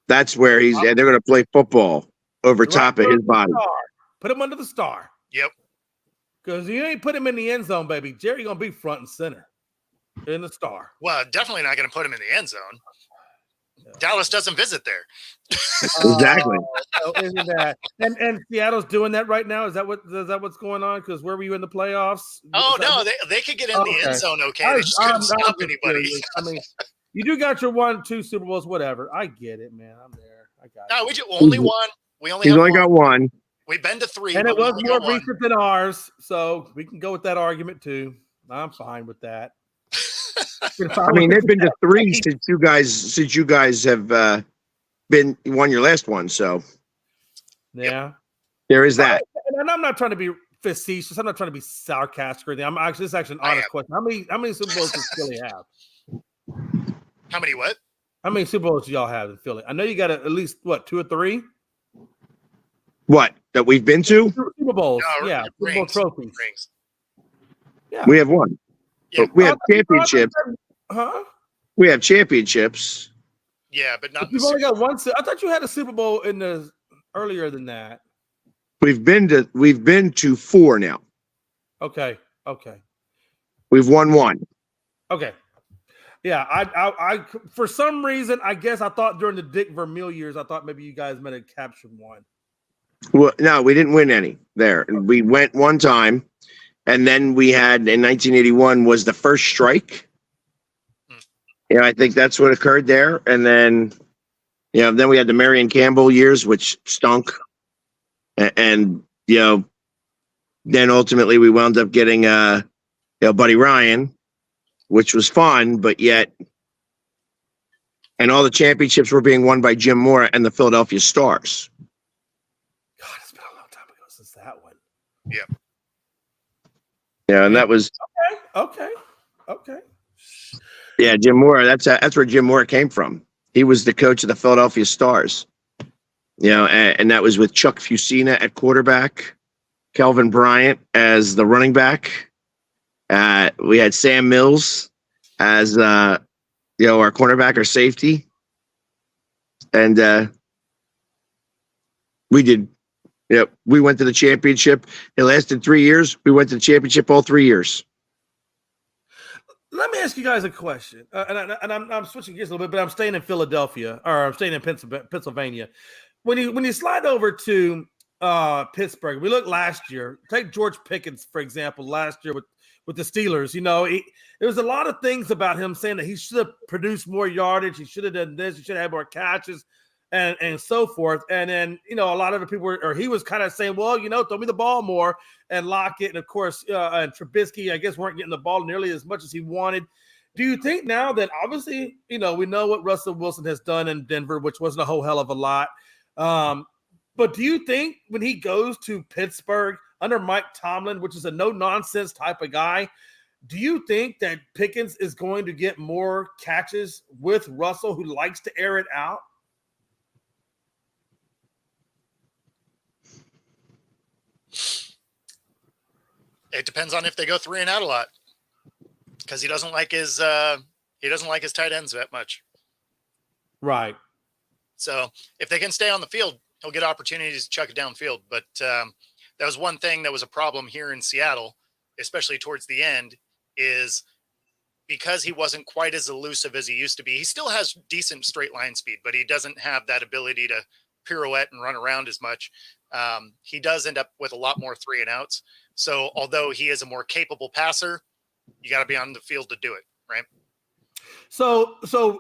R: That's where they're going to play football over top of his body.
C: Put him under the star.
G: Yep.
C: Because you ain't put him in the end zone, baby. Jerry going to be front and center in the star.
G: Well, definitely not going to put him in the end zone. Dallas doesn't visit there.
R: Exactly.
C: So isn't that and Seattle's doing that right now? Is that what's going on? Because where were you in the playoffs?
G: Oh no, they could get in the end zone. Okay, they just couldn't stop anybody.
C: I mean, you do got your 1-2 Super Bowls, whatever. I get it, man. I'm there. I got it.
G: No, we only won. We only
R: He's only got one.
G: We've been to 3,
C: and it was more recent than ours, so we can go with that argument too. I'm fine with that.
R: I mean, they've been to 3 since you guys have won your last one. So
C: yeah,
R: there is that.
C: And I'm not trying to be facetious. I'm not trying to be sarcastic or anything. This is actually an honest question. How many Super Bowls does Philly have?
G: How many what?
C: How many Super Bowls do y'all have in Philly? I know you got at least 2 or 3.
R: What that we've been to?
C: Super Bowls,
G: No,
C: yeah, Super Bowl trophies.
G: Rings.
C: Yeah,
R: we have one.
G: Yeah.
R: We have championships.
C: Huh?
R: We have championships.
G: Yeah, but not.
C: You've only got one. I thought you had a Super Bowl in the earlier than that.
R: We've been to 4 now.
C: Okay.
R: We've won 1.
C: Okay. Yeah, I for some reason, I guess I thought during the Dick Vermeil years, I thought maybe you guys might have captured 1.
R: Well, no, we didn't win any there. We went one time, and then we had in 1981 was the first strike. Yeah, I think that's what occurred there, and then then we had the Marion Campbell years, which stunk, and then ultimately we wound up getting Buddy Ryan, which was fun, but yet, and all the championships were being won by Jim Moore and the Philadelphia Stars.
C: God, it's been a long time ago since that one.
G: Yeah.
R: Yeah, and that was
C: okay.
R: Yeah, Jim Moore. That's where Jim Moore came from. He was the coach of the Philadelphia Stars. And that was with Chuck Fusina at quarterback, Kelvin Bryant as the running back. We had Sam Mills as our cornerback or safety, and we did. We went to the championship. It lasted 3 years. We went to the championship all 3 years.
C: Let me ask you guys a question, and I'm switching gears a little bit, but I'm staying in Philadelphia, or I'm staying in Pennsylvania. When you slide over to Pittsburgh, we look last year. Take George Pickens for example. Last year with the Steelers, there was a lot of things about him saying that he should have produced more yardage. He should have done this. He should have had more catches, and so forth. And then a lot of the people he was kind of saying, well, throw me the ball more. And Lockett, and of course, and Trubisky, I guess, weren't getting the ball nearly as much as he wanted. Do you think now that obviously, we know what Russell Wilson has done in Denver, which wasn't a whole hell of a lot. But do you think when he goes to Pittsburgh under Mike Tomlin, which is a no-nonsense type of guy, do you think that Pickens is going to get more catches with Russell, who likes to air it out?
G: It depends on if they go 3 and out a lot, because he doesn't like his tight ends that much.
C: Right.
G: So if they can stay on the field, he'll get opportunities to chuck it downfield. But that was one thing that was a problem here in Seattle, especially towards the end, is because he wasn't quite as elusive as he used to be. He still has decent straight line speed, but he doesn't have that ability to pirouette and run around as much. He does end up with a lot more 3 and outs. So although he is a more capable passer, you got to be on the field to do it, right?
C: So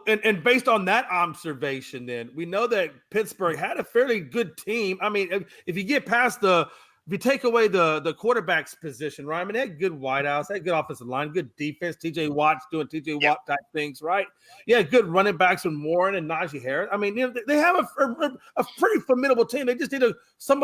C: and based on that observation, then we know that Pittsburgh had a fairly good team. I mean, if you get past the if you take away the quarterback's position, right? I mean, they had good wideouts, they had good offensive line, good defense. TJ Watt's doing TJ Watt type things, right? Yeah, good running backs with Warren and Najee Harris. I mean, they have a pretty formidable team. They just need somebody